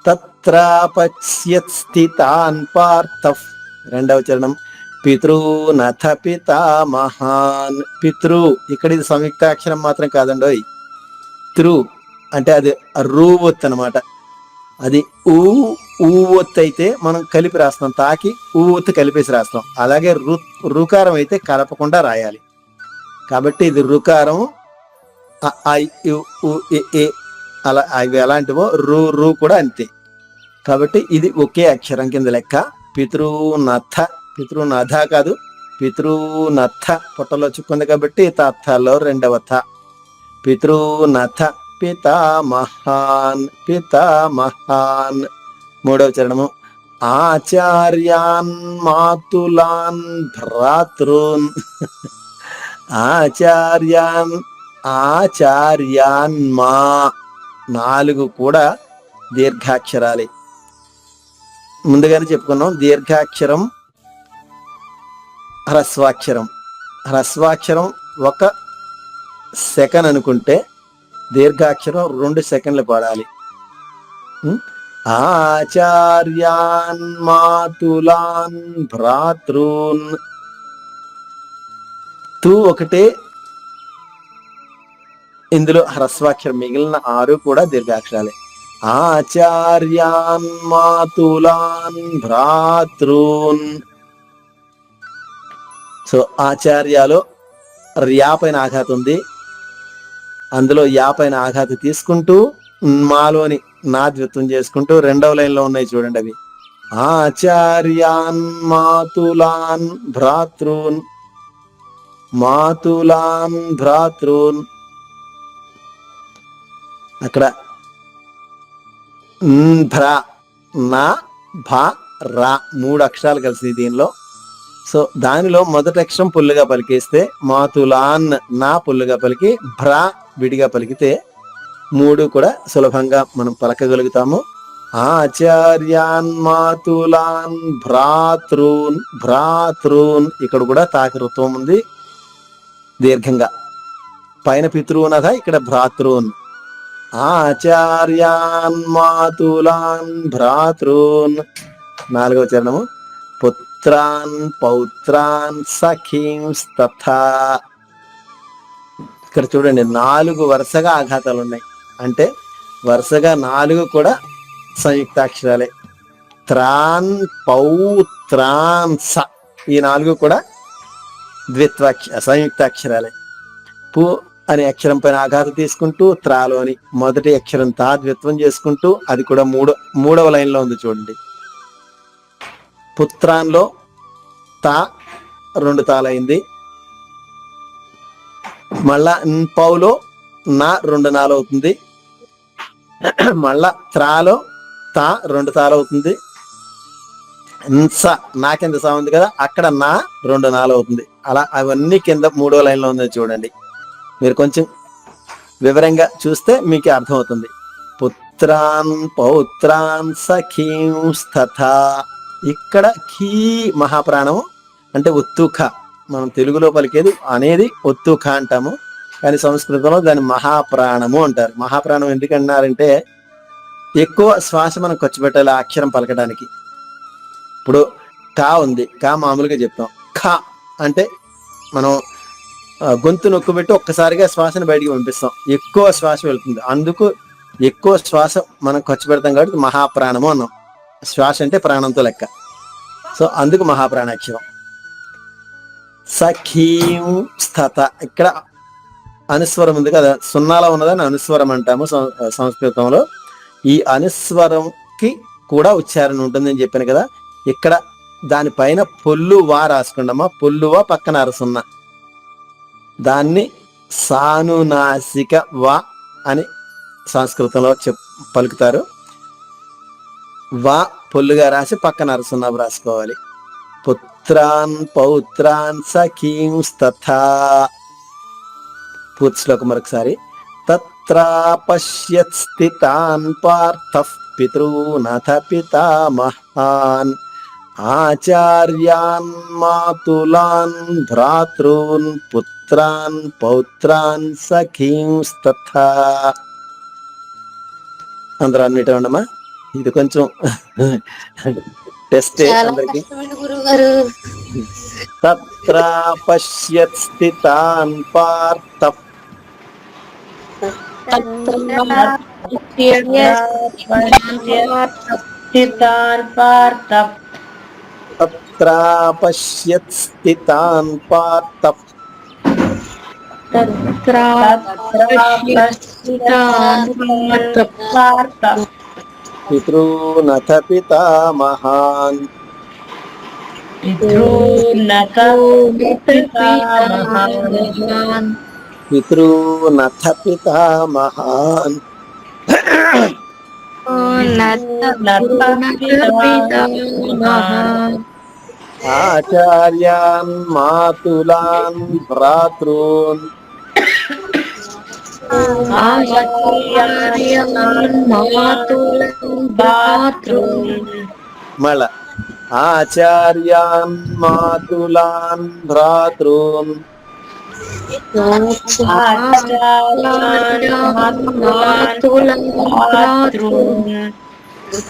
తత్ర పశ్యత్ స్థితాన్ పార్థః. రెండవ చరణం పితృనథ పితామహాన్. పితృ ఇక్కడ ఇది సంయుక్త అక్షరం మాత్రం కాదండోయ్. త్రు అంటే అది రూవొత్తు అనమాట. అది ఊవొత్తు అయితే మనం కలిపి రాస్తాం, తాకి ఊవొత్తు కలిపేసి రాస్తాం. అలాగే రుకారం అయితే కలపకుండా రాయాలి. కాబట్టి ఇది రుకారం. అలా అవి ఎలాంటివో రూ కూడా అంతే. కాబట్టి ఇది ఒకే అక్షరం కింద లెక్క. పితృనథ కాదు, పితృనథ పొట్టలో చుక్కుంది కాబట్టి తథలో రెండవ థ. పితృనథ పితామహాన్. మూడవ చరణము ఆచార్యాన్ మాతులాన్ భ్రాతృన్. ఆచార్యాన్ మా 4 కూడా దీర్ఘాక్షరాలే. ముందుగానే చెప్పుకున్నాం, దీర్ఘాక్షరం హ్రస్వాక్షరం 1 సెకండ్ అనుకుంటే దీర్ఘాక్షరం 2 సెకండ్లు పడాలి. ఆచార్యాన్ మాతులాన్ భ్రాతృన్. తూ ఒకటే ఇందులో హ్రస్వాక్షరం, మిగిలిన 6 కూడా దీర్ఘాక్షరాలే. ఆచార్యాన్ మాతులాన్ భ్రాతృన్. సో ఆచార్యాలో ర్యా పైన ఆఘాతం ఉంది, అందులో యా పైన ఆఘాతం తీసుకుంటూ మాలోని నా ద్విత్వం చేసుకుంటూ రెండవ లైన్ లో ఉన్నాయి చూడండి అవి. ఆచార్యాన్ మాతులాన్ భ్రాతృన్. అక్కడ భ్రా నా భా రా 3 అక్షరాలు కలిసి దీనిలో. సో దానిలో మొదటి అక్షరం పుల్లుగా పలికేస్తే మాతులాన్ నా పుల్లుగా పలికి భ్రా విడిగా పలికితే 3 కూడా సులభంగా మనం పలకగలుగుతాము. ఆచార్యాన్ మాతులాన్ భ్రాతృన్. ఇక్కడ కూడా తాకృత్వం ఉంది దీర్ఘంగా. పైన పితృనథ, ఇక్కడ భ్రాతృన్. ఆచార్యాన్ మాతులాన్ భ్రాతృన్. 4వ చరణము పుత్రాన్ పౌత్రాన్ సఖీంస్తథా. ఇక్కడ చూడండి 4 వరుసగా ఆఘాతాలు ఉన్నాయి, అంటే వరుసగా 4 కూడా సంయుక్తాక్షరాలే. త్రాన్ పౌత్రాన్ స ఈ 4 కూడా సంయుక్తాక్షరాలే. పు అనే అక్షరం పైన ఆఘాతం తీసుకుంటూ త్రాలోని మొదటి అక్షరం తా ద్విత్వం చేసుకుంటూ, అది కూడా మూడవ లైన్ లో ఉంది చూడండి. పుత్రాన్లో తా 2 తాలైంది. మళ్ళా పౌలో నా 2 నాలు అవుతుంది. మళ్ళా త్రాలో తా 2 తాలు అవుతుంది. నా కింద సా ఉంది కదా, అక్కడ నా 2 నాలు అవుతుంది. అలా అవన్నీ కింద 3వ లైన్ లో ఉంది చూడండి. మీరు కొంచెం వివరంగా చూస్తే మీకు అర్థమవుతుంది. పుత్రాన్ పౌత్రాన్ సఖీంస్తథా. ఇక్కడ ఖీ మహాప్రాణము అంటే ఒత్తుఖ. మనం తెలుగులో పలికేది అనేది ఒత్తుఖ అంటాము, కానీ సంస్కృతంలో దాన్ని మహాప్రాణము అంటారు. మహాప్రాణం ఎందుకన్నారంటే ఎక్కువ శ్వాస మనం ఖర్చు పెట్టాలి ఆ అక్షరం పలకడానికి. ఇప్పుడు కా ఉంది, కా మామూలుగా చెప్తాం. ఖ అంటే మనం గొంతు నొక్కుబెట్టి ఒక్కసారిగా శ్వాసను బయటికి పంపిస్తాం, ఎక్కువ శ్వాస వెళ్తుంది. అందుకు ఎక్కువ శ్వాస మనం ఖర్చు పెడతాం కాబట్టి మహాప్రాణము అన్నాం. శ్వాస అంటే ప్రాణంతో లెక్క. సో అందుకు మహాప్రాణాక్షరం. సఖీం స్థత ఇక్కడ అనుస్వరం ఉంది కదా, 0లో ఉన్నదని అనుస్వరం అంటాము సంస్కృతంలో. ఈ అనుస్వరంకి కూడా ఉచ్చారణ ఉంటుందని చెప్పాను కదా. ఇక్కడ దానిపైన పొల్లువా రాసుకుంటామా, పొల్లువా పక్కన అరసున్న, దాన్ని సానునాసిక వా అని సంస్కృతంలో పలుకుతారు. వా పొల్లుగా రాసి పక్కన అరసున్న రాసుకోవాలి. పుత్రాన్ పౌత్రాన్ సఖీంస్తథా. పూర్తి శ్లోకం మరొకసారి. తత్రాపశ్యత్ స్థితాన్ పార్థః పితॄనథ పితామహాన్ ఆచార్యాన్ మాతులాన్ భ్రాతॄన్ పుత్రాన్ పౌత్రాన్ సఖీంస్తథా. అందరూ అన్నిటి ఉండమ్మా, ఇది కొంచెం టెస్ట్ చాలా అందరికి. కష్టమండి గురువు గారు. తత్రాపశ్యత్ స్థితాన్ పార్థః స్థితాన్ పార్థః తత్రాపశ్యత్ స్థితాన్ పార్థః పార్థః పితॄనథ పితామహాన్ పితॄనథ పితామహాన్ పితॄనథ పితామహాన్ ఆచార్యాన్ మాతులాన్ భ్రాతॄన్ మళ్ళా ఆచార్యాన్ మాతులాన్ భ్రాతॄన్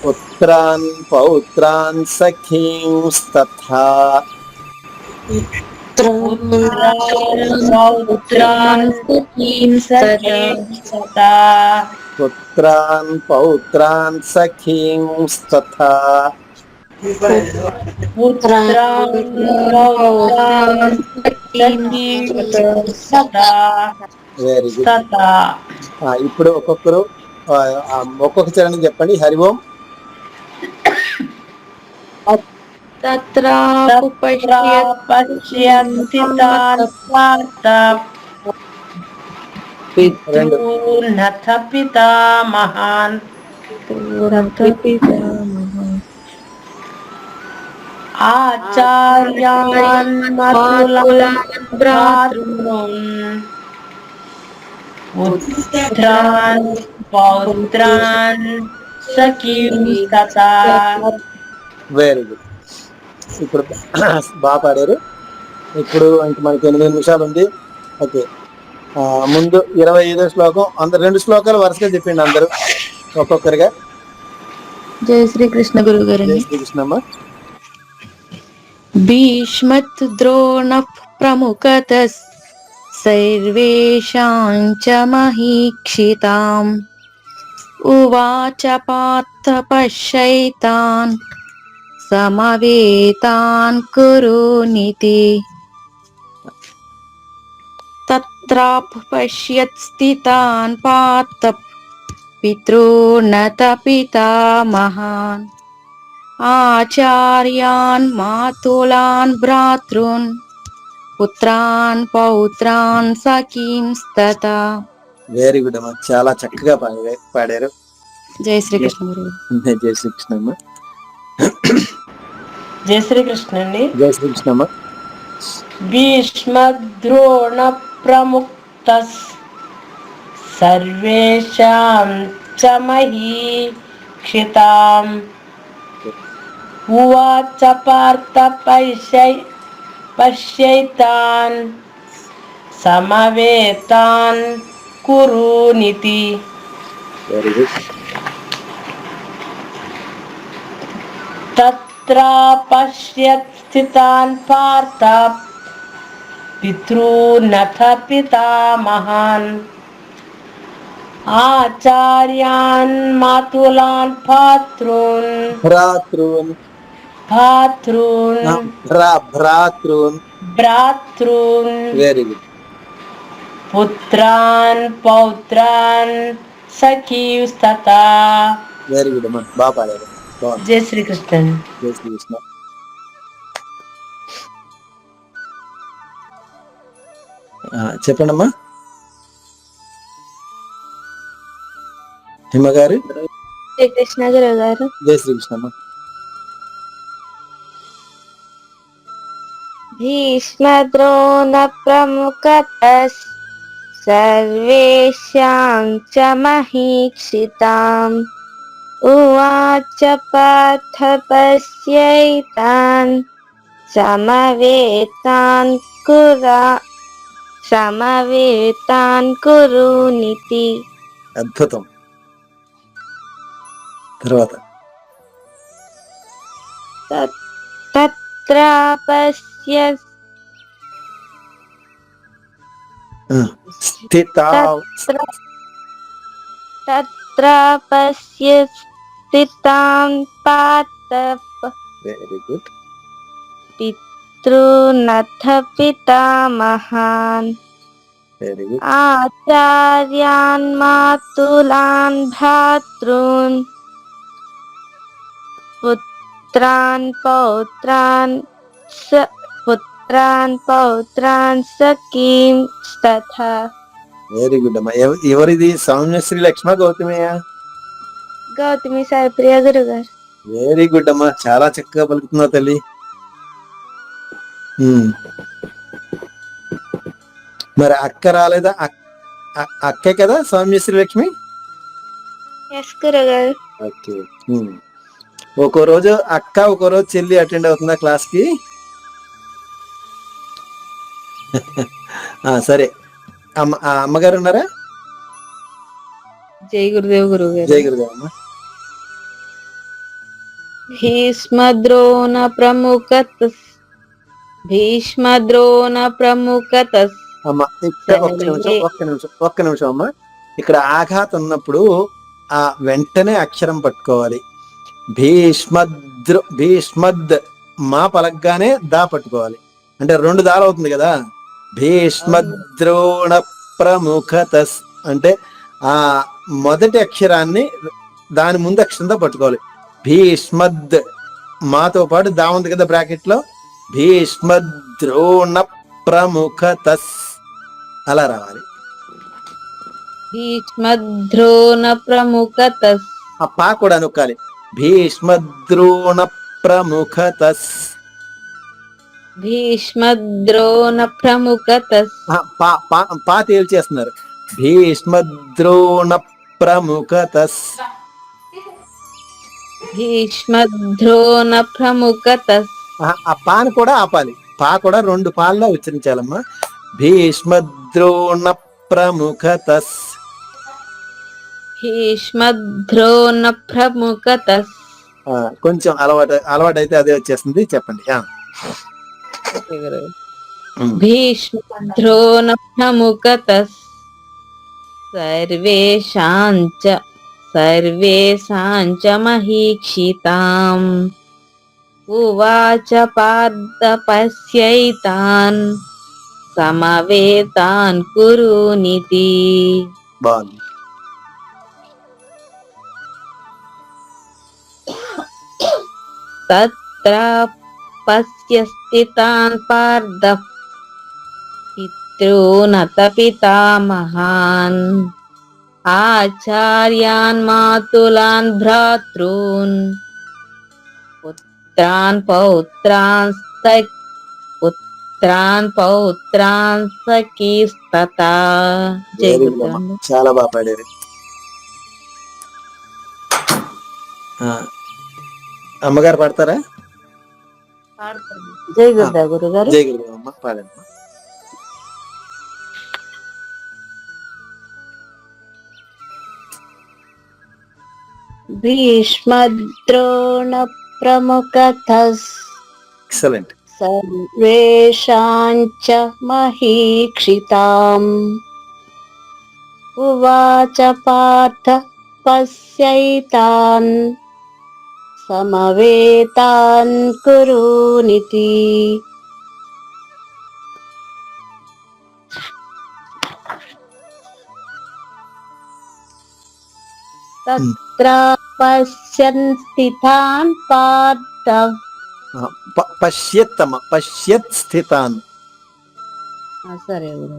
పుత్రాన్ పౌత్రాన్ సఖీంస్తథా పుత్రాన్ పౌత్రాన్ సఖీంస్తథా వెరీ గుడ్. ఇప్పుడు ఒక్కొక్కరు ఒక్కొక్క చరణం చెప్పండి. హరి ఓం. పితॄనథ పితామహాన్ ఆచార్యాన్ మాతులాన్ భ్రాతॄన్ పుత్రాన్ పౌత్రాన్ సఖీంస్తథా. Very good. ఇప్పుడు బాగా పాడారు. ఇప్పుడు ఇంక మనకి 8 నిమిషాలు ఉంది. ఓకే, ముందు 25వ శ్లోకం. అందరు 2 శ్లోకాలు వరుసగా చెప్పండి అందరూ ఒక్కొక్కరిగా. జై శ్రీకృష్ణ గురువు గారు. జై శ్రీకృష్ణమ్మ. భీష్మత్ ద్రోణ ప్రముఖత సర్వేషాం చ మహీక్షితాం ఉవాచ పార్థ పశ్యైతాన్ సమవేతాన్ కురునితి. తత్రాపశ్యత్ స్థితాన్ పార్థ పితॄనథ పితామహాన్ ఆచార్యాన్ మాతులాన్ భ్రాతॄన్ పుత్రాన్ పౌత్రాన్ సఖీంస్తథా. వెరీ గుడ్ అమ్మా, చాలా చక్కగా పాడారు. జై శ్రీకృష్ణ గురువు. జై శ్రీకృష్ణమ్మ. జై శ్రీకృష్ణ అండి. జై శ్రీకృష్ణమ్మ. భీష్మ ద్రోణ ప్రముక్త సర్వేషాం చ మహీక్షితాం ఉవాచ పార్థ పశ్యైతాన్ సమవేతాన్ కురునితి. Very good. తత్రాపశ్యత్ స్థితాన్ పార్థ పితॄనథ పితామహాన్ ఆచార్యాన్ మాతులాన్ భ్రాతॄన్ భ్రాతॄన్ వెరీ గుడ్. పుత్రాన్ పౌత్రాన్ సఖీంస్తథా. వెరీ గుడ్ అమ్మా, బాగా పాడారు. జై శ్రీకృష్ణ. జై శ్రీకృష్ణ. చెప్పండమ్మా హిమ గారు. శ్రీకృష్ణ గురువు గారు. జై శ్రీకృష్ణమ్మ. భీష్మ ద్రోణ ప్రముఖత सर्वेषां च महीक्षिताम् उवाच पार्थ पश्यैतान् समवेतान् कुरुनिति అద్భుతం. తర్వాత तत्र पश्य స్థితా तत्र पश्य स्थितां पार्थ వెరీ గుడ్. पितॄनथ पितामहान् వెరీ గుడ్. आचार्यान् मातुलान् भ्रातॄन् पुत्रान् पौत्रान् सखीं तथा. వెరీ గుడ్ అమ్మా. ఎవరిది? సౌమ్యశ్రీ లక్ష్మ గౌతమియ? గౌతమి సాయిప్రియ గురుగారు. వెరీ గుడ్ అమ్మా, చాలా చక్కగా పలుకుతున్నావు తల్లి. మరి అక్క రాలేదా? అక్కే కదా సౌమ్యశ్రీ లక్ష్మి? ఎస్ గురుగారు. ఓకే. ఒక్కో రోజు అక్క, ఒక్కో రోజు చెల్లి అటెండ్ అవుతుందా క్లాస్ కి? సరే. అమ్మగారు ఉన్నారా? జై గురుదేవ్ గురుగారు. జై గురుదేవ్ అమ్మ. భీష్మద్రోణ ప్రముఖత. అమ్మ ఒక్క నిమిషం అమ్మ. ఇక్కడ ఆఘాతం ఉన్నప్పుడు ఆ వెంటనే అక్షరం పట్టుకోవాలి. భీష్మద్ మా పలకగానే దా పట్టుకోవాలి. అంటే 2 దాలు అవుతుంది కదా. భీష్మద్రోణ ప్రముఖత అంటే ఆ మొదటి అక్షరాన్ని దాని ముందు అక్షరంతో పట్టుకోవాలి. భీష్మద్ మాతో పాటు దా ఉంది కదా బ్రాకెట్ లో. భీష్మద్రోణ ప్రముఖత అలా రావాలి. భీష్మద్రోణ ప్రముఖత. ఆ పా కూడా నొక్కాలి. భీష్మద్రోణ ప్రముఖత. భీష్మద్రోణ ప్రముఖత. పా తేల్చేస్తున్నారు. భీష్మద్రోణ ప్రముఖత. భీష్మద్రోణ ప్రముఖత. ఆ పాను కూడా ఆపాలి. పా కూడా 2 పాల్లో ఉచ్చరించాలమ్మా. భీష్మద్రోణ ప్రముఖత. భీష్మద్రోణ ప్రముఖత. కొంచెం అలవాటు అయితే అదే వచ్చేస్తుంది. చెప్పండి. భీష్మద్రోణ ప్రముఖత. సర్వేషాం చ మహీక్షితాం ఉవాచ పార్థ పశ్యైతాన్ సమవేతాన్ కురునితి. బాగుంది. తత్ర పశ్య స్థితాన్ పార్థ పితॄనత పితామహాన్ ఆచార్యాన్ మాతులాన్ భ్రాతॄన్ పుత్రాన్ పౌత్రాన్ సఖీస్తథా. జై గురుదేవ్. చాలా బాగా పాడారు. అమ్మగారు పాడతారా? జై గురుదేవ్ గురుగారు. జై గురుదేవ్ అమ్మ, పాడండి. భీష్మద్రోణ ప్రముఖతస్ ఎక్సలెంట్. సర్వేషాం చ మహీక్షితాం ఉవాచ పార్థ పశ్యైతాన్ సమవేతాన్ కురునితి. తత్ర పశ్యన్ స్థితాన్ పార్థ. పశ్యత్తమ్మ, పశ్యత్ స్థితాన్. సరే గురు.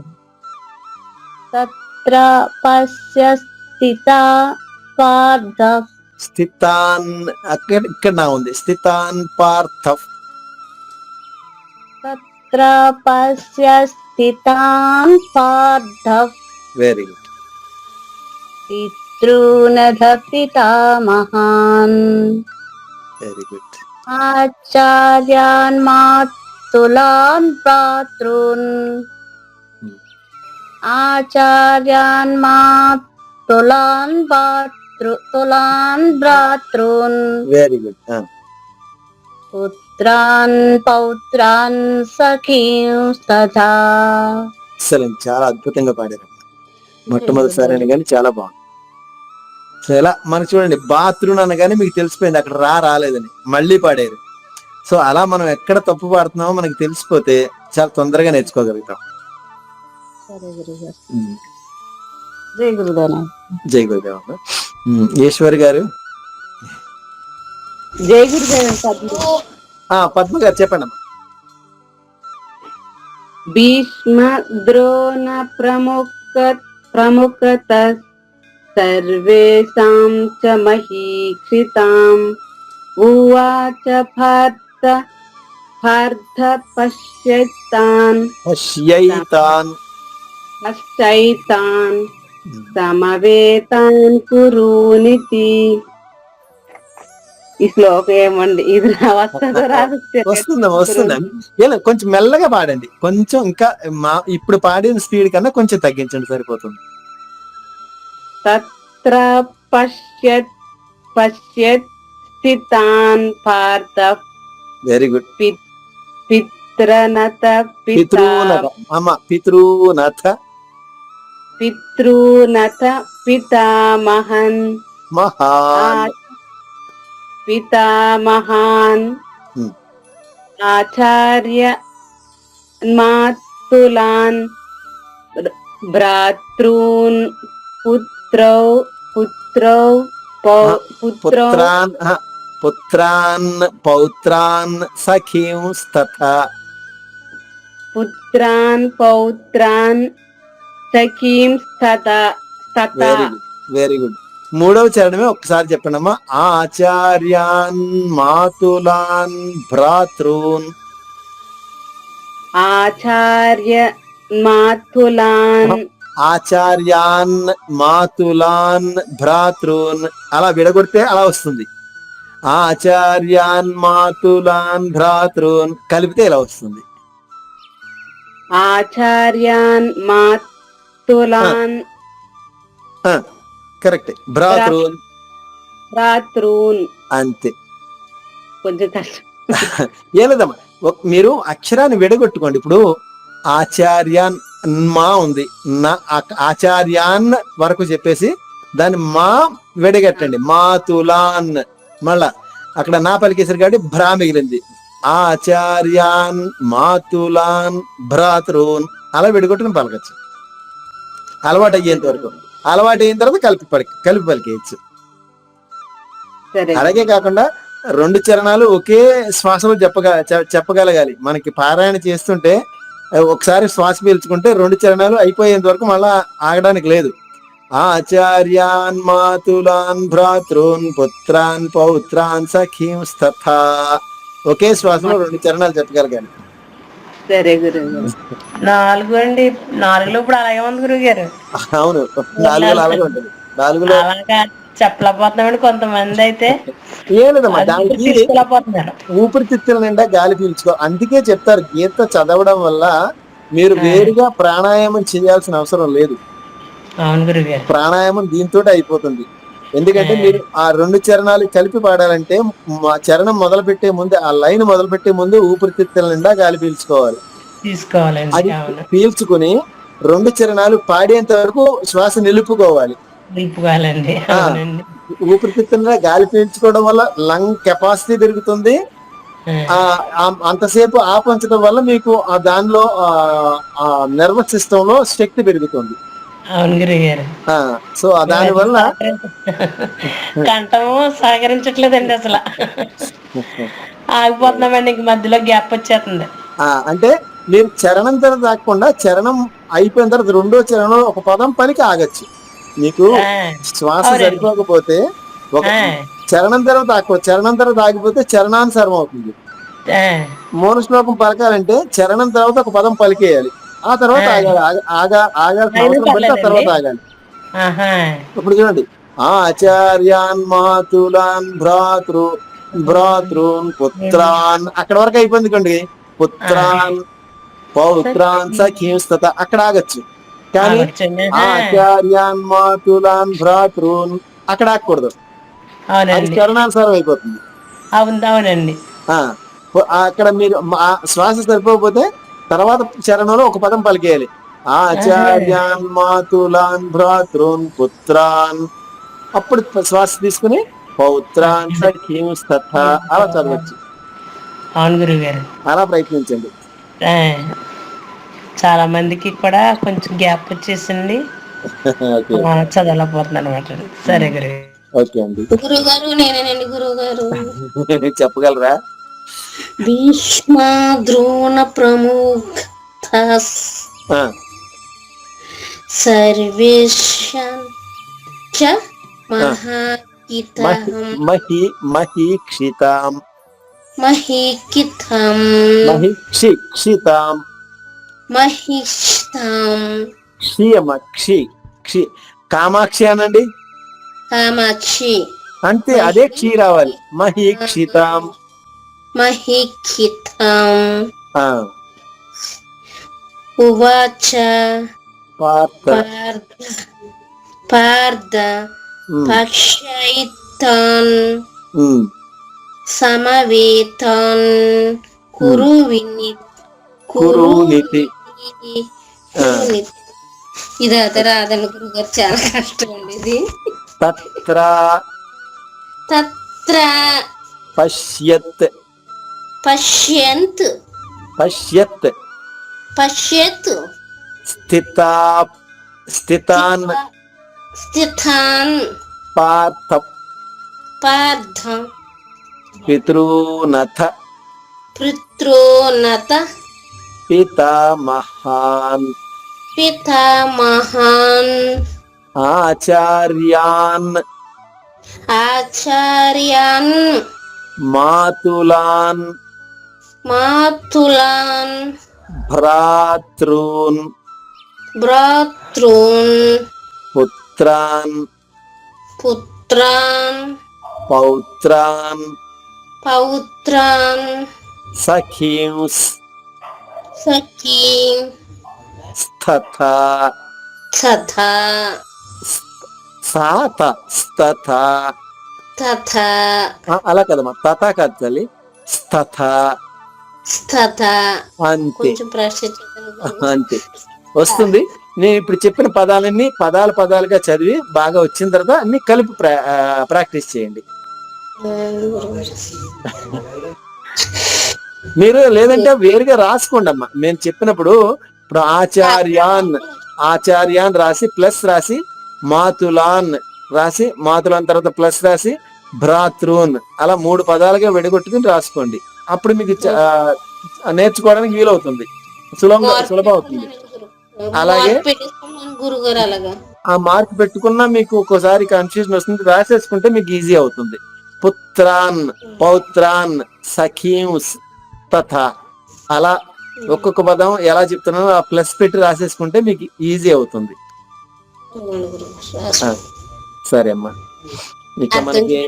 తత్ర పశ్య స్థితా పార్థ. స్థితాన్ ఇక్కడ నా ఉంది. స్థితాన్ పార్థ. తత్ర పశ్య స్థితాన్ పార్థ వెరీ గుడ్. పితॄనధ పితామహాన్ వెరీ గుడ్. ఆచార్యాన్ మాతులాన్ భ్రాతॄన్ ఆచార్యాన్ మాతులాన్ భ్రాతॄన్ వెరీ గుడ్. పుత్రాన్ పౌత్రాన్ సఖీంస్తథా. ఎక్సలెంట్, చాలా అద్భుతంగా పాడారు. మొట్టమొదటిసారి కానీ చాలా బాగుంది. సో ఇలా మనకి చూడండి, బాత్రూమ్ అనగానే మీకు తెలిసిపోయింది అక్కడ రాలేదని, మళ్ళీ పాడారు. సో అలా మనం ఎక్కడ తప్పు పాడుతున్నామో మనకి తెలిసిపోతే చాలా తొందరగా నేర్చుకోగలుగుతాం. సరే గురుగారు. జై గురుదేవ. జై గురుదేవ. ఈశ్వరి గారు. జై గురుదేవ. పద్మ గారు చెప్పండి అమ్మా. భీష్మ ద్రోణ ప్రముఖత సర్వేషాం చ మహీక్షితాం ఉవాచ పార్థ పశ్యైతాన్ సమవేతాన్ కురూనితి. ఈ శ్లోకం ఏమండి, ఇది వస్తుందా? కొంచెం మెల్లగా పాడండి, కొంచెం ఇంకా ఇప్పుడు పాడిన స్పీడ్ కన్నా కొంచెం తగ్గించండి, సరిపోతుంది. తత్ర పశ్యత్ స్థితాన్ పార్థ. Very good. పితృనత పితామహన్ పితామహాన్ ఆచార్య మాతులాన్ భ్రాతॄన్ పుత్రాన్ పౌత్రాన్ సఖీంస్తథా. పుత్రాన్ పౌత్రాన్ సఖీంస్తథా. Very good. మూడవ చరణమే ఒక్కసారి చెప్పండి అమ్మా. ఆచార్యాన్ మాతులాన్ భ్రాతॄన్. ఆచార్యాన్ మాతులాన్ భ్రాతॄన్. అలా విడగొడితే అలా వస్తుంది. ఆచార్యాన్ మాతులాన్ భ్రాతॄన్ కలిపితే ఇలా వస్తుంది. ఆచార్యాన్ మాతులాన్. కరెక్ట్. భ్రాతృన్ అంతే. కొంచెం కష్టం. ఏం లేదమ్మా, మీరు అక్షరాన్ని విడగొట్టుకోండి. ఇప్పుడు ఆచార్యాన్ మా ఉంది, నా ఆచార్యాన్ వరకు చెప్పేసి దాన్ని మా విడగట్టండి. మాతులాన్ మళ్ళా అక్కడ నా పలికేసరి కాబట్టి భ్రా మిగిలింది. ఆచార్యాన్ మాతులాన్ భ్రాతృన్ అలా విడగొట్టుకుని పలకచ్చు. అలవాటు అయ్యేంత వరకు. అలవాటు అయిన తర్వాత కలిపి పలికేయచ్చు. అలాగే కాకుండా 2 చరణాలు ఒకే శ్వాసలో చెప్పగలగాలి. మనకి పారాయణ చేస్తుంటే ఒకసారి శ్వాస పీల్చుకుంటే 2 చరణాలు అయిపోయేంత వరకు మళ్ళా ఆగడానికి లేదు. ఆచార్యాన్ మాతులాన్ భ్రాతృన్ పుత్రాన్ పౌత్రాన్ సఖీంస్తథా. ఒకే శ్వాసలో 2 చరణాలు చెప్పగలగాలి. సరే గురువు. 4 అండి. 4లో ఇప్పుడు అలాగే ఉంది గురువు గారు. అవును, 4లో అలాగే ఉంటుంది. 4లో అలాగా చెప్పలేకపోతున్నామండి. కొంతమంది అయితే ఏం లేదమ్మా, దానికి ఊపిరితిత్తుల నిండా గాలి పీల్చుకో. అందుకే చెప్తారు, గీత చదవడం వల్ల మీరు వేరుగా ప్రాణాయామం చేయాల్సిన అవసరం లేదు. అవును గురువు గారు. ప్రాణాయామం దీంతో అయిపోతుంది. ఎందుకంటే మీరు ఆ 2 చరణాలు కలిపి పాడాలంటే చరణం మొదలు పెట్టే ముందు, ఆ లైన్ మొదలు పెట్టే ముందు ఊపిరితిత్తుల నిండా గాలి పీల్చుకోవాలి. అది పీల్చుకుని 2 చరణాలు పాడేంత వరకు శ్వాస నిలుపుకోవాలి. ఊపిరితిత్తుల గాలి పీల్చుకోవడం వల్ల లంగ్ కెపాసిటీ పెరుగుతుంది. అంతసేపు ఆపించడం వల్ల మీకు దానిలో నర్వస్ సిస్టమ్ లో శక్తి పెరుగుతుంది. అవును గురుగారు. సో దాని వల్ల కంఠము సహకరించట్లేదండి, అసలు ఆగిపోతున్నామండి. ఇంక మధ్యలో గ్యాప్ వచ్చేస్తుంది. అంటే మీరు చరణం తర్వాత దాక్కుండా చరణం అయిపోయిన తర్వాత 2వ చరణంలో ఒక పదం పలికి ఆగచ్చు. మీకు శ్వాస సరిపోకపోతే ఒక చరణం తర్వాత చరణం తర్వాత ఆగిపోతే చరణానుసారం అవుతుంది. మూల శ్లోకం పలకాలంటే చరణం తర్వాత ఒక పదం పలికేయాలి. ఆ తర్వాత ఆ. ఆగాలి. ఆగాల్సిన అయినా అవసరం పడితే ఆ పర్లేదండి. తర్వాత ఆగాలి. ఆహా. ఇప్పుడు చూడండి, ఆచార్యాన్ మాతులాన్ భ్రాతృన్ పుత్రాన్, అక్కడ వరకు అయిపోయింది కండి. పుత్రాన్ పౌత్రాన్ సఖీంస్తత, అక్కడ ఆగచ్చు. కానీ ఆగొచ్చండి. ఆచార్యాన్ మాతులాన్ భ్రాతృన్ అక్కడ ఆగకూడదు. అది అవునండి. చరణానుసారం అయిపోతుంది. అవునండి. ఆ అక్కడ మీరు శ్వాస సరిపోకపోతే తర్వాత చరణంలో ఒక పదం పలికేయాలి. ఆహా. ఆచార్యాన్ మాతులాన్ భ్రాతృన్ పుత్రాన్, అప్పుడు శ్వాస తీసుకుని పౌత్రాన్ సఖీంస్తత అలా చదవచ్చు. అవును గురుగారు. అలా ప్రయత్నించండి. ఆ, చాలా మందికి కూడా కొంచెం గ్యాప్ వచ్చేసింది. ఓకే, చదవలేకపోతున్నాను అనమాట. సరే గురుగారు. ఓకే అండి. గురుగారు నేనేనండి గురుగారు. చెప్పగలరా? భీష్మ ద్రోణ ప్రముఖ ఆ, సర్వేషాం చ మహాకితహం మహీక్షితాం మహీకితం మహిక్షితాం మహిష్టాం క్షి కామాక్షి అనండి. కామాక్షి అంతే, అదే క్షి రావాలి. మహీక్షితాం. మహికితం ఆ, ఉవాచ పార్థ. పార్థ ఉమ్, పక్షయితాన్ ఉమ్, సమవేతాన్ కురునితి. ఆ, ఇది అయితే రాదండి గురుగారు, చాలా కష్టం అండి ఇది. తత్ర తత్ర పశ్యత్ పశ్యంత్ పశ్యత్ పశ్యత్ స్థితాన్ స్థితాన్ పార్థ పార్థ పితృనథ పితృనత పితామహాన్ పితామహాన్ ఆచార్యాన్ ఆచార్యాన్ మాతులాన్ మాతులాన్ భ్రాతృన్ భ్రాతృన్ పుత్రాన్ పుత్రాన్ పౌత్రాన్ పౌత్రాన్ సఖీంస్ సఖీం స్తథా తథా సాత స్తథా. తథా అలా కదమ్మా, తథా కాదు తల్లి, స్తథా. తథా అంతే, కొంచెం ప్రాక్టీస్ చేద్దాం. అంతే వస్తుంది. నేను ఇప్పుడు చెప్పిన పదాలన్నీ పదాలుగా చదివి బాగా వచ్చిన తర్వాత అన్ని కలిపి ప్రాక్టీస్ చేయండి. మీరు లేదంటే వేరుగా రాసుకోండి అమ్మా. నేను చెప్పినప్పుడు ఇప్పుడు ఆచార్యాన్ రాసి ప్లస్ రాసి, మాతులాన్ రాసి, మాతులాన్ తర్వాత ప్లస్ రాసి, భ్రాతృన్ అలా 3 పదాలుగా విడగొట్టుకుని రాసుకోండి. అప్పుడు మీకు నేర్చుకోవడానికి వీలవుతుంది, సులభం అవుతుంది. అలాగే గురుగారు అలాగా ఆ మార్క్ పెట్టుకున్నా మీకు ఒక్కోసారి కన్ఫ్యూజన్ వస్తుంది, రాసేసుకుంటే మీకు ఈజీ అవుతుంది. పుత్రాన్ పౌత్రాన్ సఖీంస్ తథా, అలా ఒక్కొక్క పదం ఎలా చెప్తున్నానో ఆ ప్లస్ పెట్టి రాసేసుకుంటే మీకు ఈజీ అవుతుంది. సరే అమ్మా, ఇక మనకి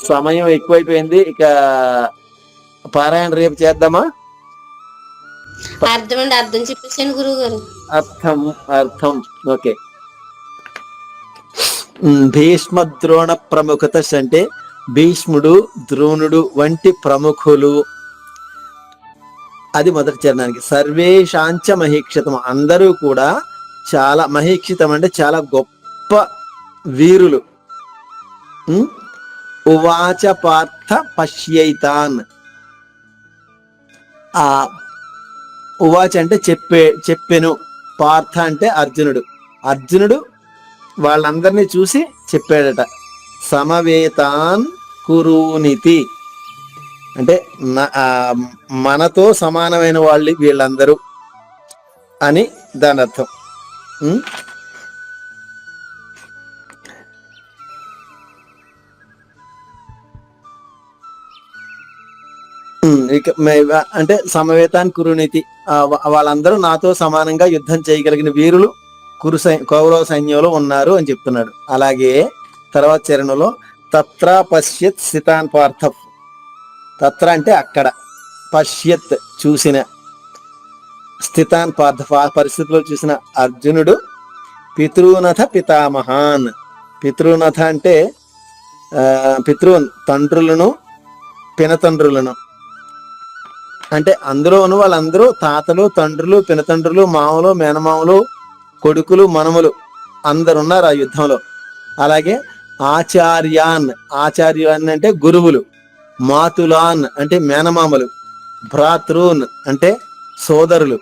సమయం ఎక్కువైపోయింది. ఇక పారాయణ రేపు చేద్దామా? అర్థం చెప్పేసాను గురువు గారు. అర్థం ఓకే. భీష్మ ద్రోణ ప్రముఖత అంటే భీష్ముడు ద్రోణుడు వంటి ప్రముఖులు, అది మొదటి చరణానికి. సర్వేషాంచ మహీక్షితం, అందరూ కూడా చాలా మహీక్షితం అంటే చాలా గొప్ప వీరులు. ఉవాచ పార్థ పశ్యైతాన్, ఆ ఉవాచ అంటే చెప్పెను, పార్థ అంటే అర్జునుడు వాళ్ళందరినీ చూసి చెప్పాడట. సమవేతాన్ కురునితి అంటే మనతో సమానమైన వాళ్ళు వీళ్ళందరూ అని దాని అర్థం. అంటే సమవేతాన్ కురునీతి, వాళ్ళందరూ నాతో సమానంగా యుద్ధం చేయగలిగిన వీరులు కౌరవ సైన్యంలో ఉన్నారు అని చెప్తున్నాడు. అలాగే తర్వాత చరణంలో తత్ర పశ్యత్ స్థితాన్ పార్థ, తత్ర అంటే అక్కడ, పశ్యత్ చూసిన, స్థితాన్ పార్థ పరిస్థితుల్లో చూసిన అర్జునుడు పితృనథ పితామహాన్. పితృనథ అంటే పితృన్ తండ్రులను, పినతండ్రులను, అంటే అందులోను వాళ్ళందరూ తాతలు, తండ్రులు, పినతండ్రులు, మామలు, మేనమామలు, కొడుకులు, మనములు అందరున్నారు ఆ యుద్ధంలో. అలాగే ఆచార్యాన్, ఆచార్యాన్ అంటే గురువులు, మాతులాన్ అంటే మేనమామలు, భ్రాతృన్ అంటే సోదరులు,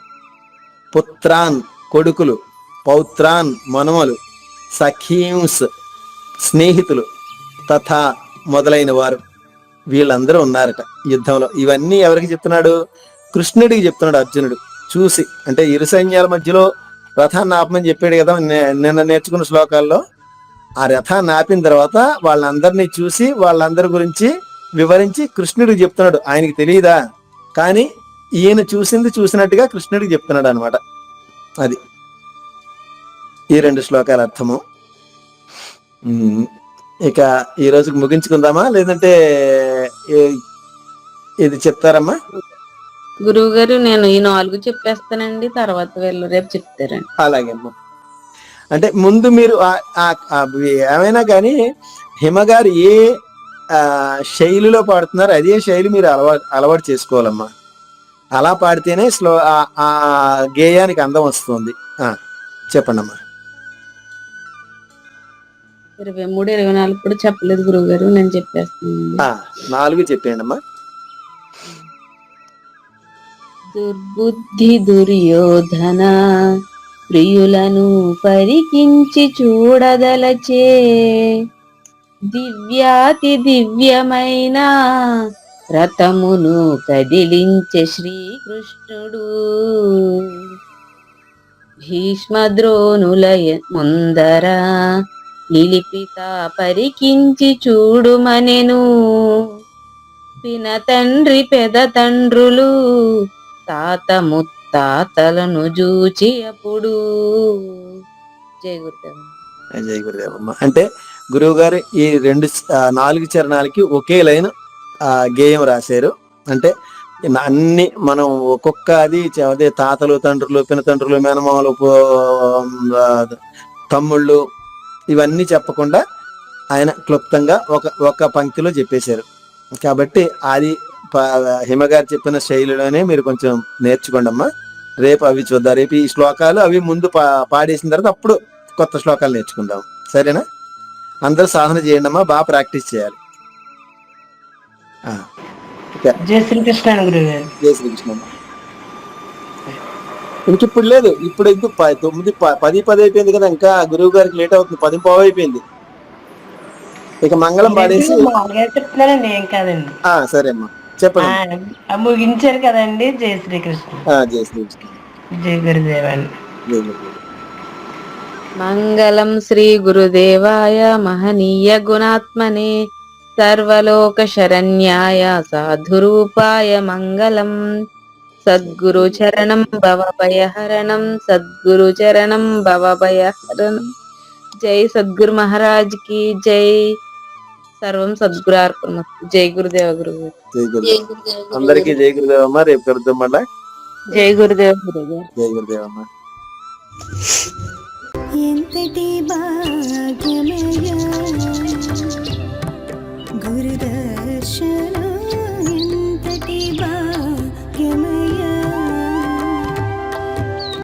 పుత్రాన్ కొడుకులు, పౌత్రాన్ మనమలు, సఖీంస్ స్నేహితులు, తథా మొదలైన వారు వీళ్ళందరూ ఉన్నారట యుద్ధంలో. ఇవన్నీ ఎవరికి చెప్తున్నాడు? కృష్ణుడికి చెప్తున్నాడు అర్జునుడు చూసి. అంటే ఇరు సైన్యాల మధ్యలో రథాన్ని ఆపమని చెప్పాడు కదా నిన్న నేర్చుకున్న శ్లోకాల్లో. ఆ రథాన్ని ఆపిన తర్వాత వాళ్ళందరినీ చూసి వాళ్ళందరి గురించి వివరించి కృష్ణుడికి చెప్తున్నాడు. ఆయనకి తెలియదా, కానీ ఈయన చూసినట్టుగా కృష్ణుడికి చెప్తున్నాడు అనమాట. అది ఈ 2 శ్లోకాల అర్థము. ఇక ఈ రోజుకి ముగించుకుందామా, లేదంటే ఇది చెప్తారమ్మా? గురువు గారు నేను ఈ 4 చెప్పేస్తానండి, తర్వాత వీళ్ళు రేపు చెప్తారండి. అలాగే అమ్మా. అంటే ముందు మీరు ఏమైనా కానీ హిమగారు ఏ శైలిలో పాడుతున్నారు అదే శైలి మీరు అలవాటు చేసుకోవాలమ్మా. అలా పాడితేనే ఆ గేయానికి అందం వస్తుంది. చెప్పండి అమ్మా. 23, 24 కూడా చెప్పలేదు గురువు గారు, నేను చెప్పేస్తాను. 4 చెప్పేయండి అమ్మా. దుర్బుద్ధి దుర్యోధన ప్రియులను పరికించి చూడదలచే, దివ్యాతి దివ్యమైన రథమును కదిలించే శ్రీకృష్ణుడు, భీష్మద్రోణుల ముందర నిలిపిత పరికించి చూడుమనెను, పిన తండ్రి పెద తండ్రులు తాత ముత్తాతలను జూచి అప్పుడు. జై గురుదేవ. జై గురుదేవమ్మ. అంటే గురువు గారు ఈ 4 చరణాలకి ఒకే లైన్ గేయం రాశారు. అంటే అన్ని మనం ఒక్కొక్క అదే తాతలు, తండ్రులు, పినతండ్రులు, మేనమామలు, తమ్ముళ్ళు ఇవన్నీ చెప్పకుండా ఆయన క్లుప్తంగా ఒక పంక్తిలో చెప్పేశారు. కాబట్టి అది హిమగారు చెప్పిన శైలిలోనే మీరు కొంచెం నేర్చుకోండి అమ్మా. రేపు అవి చూద్దాం. రేపు ఈ శ్లోకాలు అవి ముందు పాడేసిన తర్వాత అప్పుడు కొత్త శ్లోకాలు నేర్చుకుందాం. సరేనా? అందరూ సాధన చేయండి అమ్మా, బాగా ప్రాక్టీస్ చేయాలి. జై శ్రీకృష్ణ గురువు గారు. జై శ్రీకృష్ణ. ఇంకిప్పుడు లేదు, ఇప్పుడు 9:10 అయిపోయింది కదా, ఇంకా గురువు గారికి లేట్ అవుతుంది, 10:15 అయిపోయింది. ఇక మంగళం పాడేసి చెప్తున్నానండి, ఏం కాదండి. సరే అమ్మా చెప్పండి. ముగించారు కదండి. జై శ్రీకృష్ణ. జై శ్రీకృష్ణ. జై గురుదేవాన్ని. జై గురుదేవ. మంగళం శ్రీ గురుదేవాయ మహనీయ గుణాత్మనే సర్వలోక శరణ్యాయ సాధురూపాయ మంగళం. సద్గురు చరణం భవభయహరణం, సద్గురు చరణం భవభయహరణం. జై సద్గురు మహారాజ్ కి జై. సర్వం సద్గురార్పణమస్తు. జై గురుదేవ గురువు. జై గురుదేవ. అందరికీ జై గురుదేవమ్మ. రేపు కలుద్దాం మళ్ళా. జై గురుదేవ గురువు. జై గురుదేవమ్మ. ఎంతటి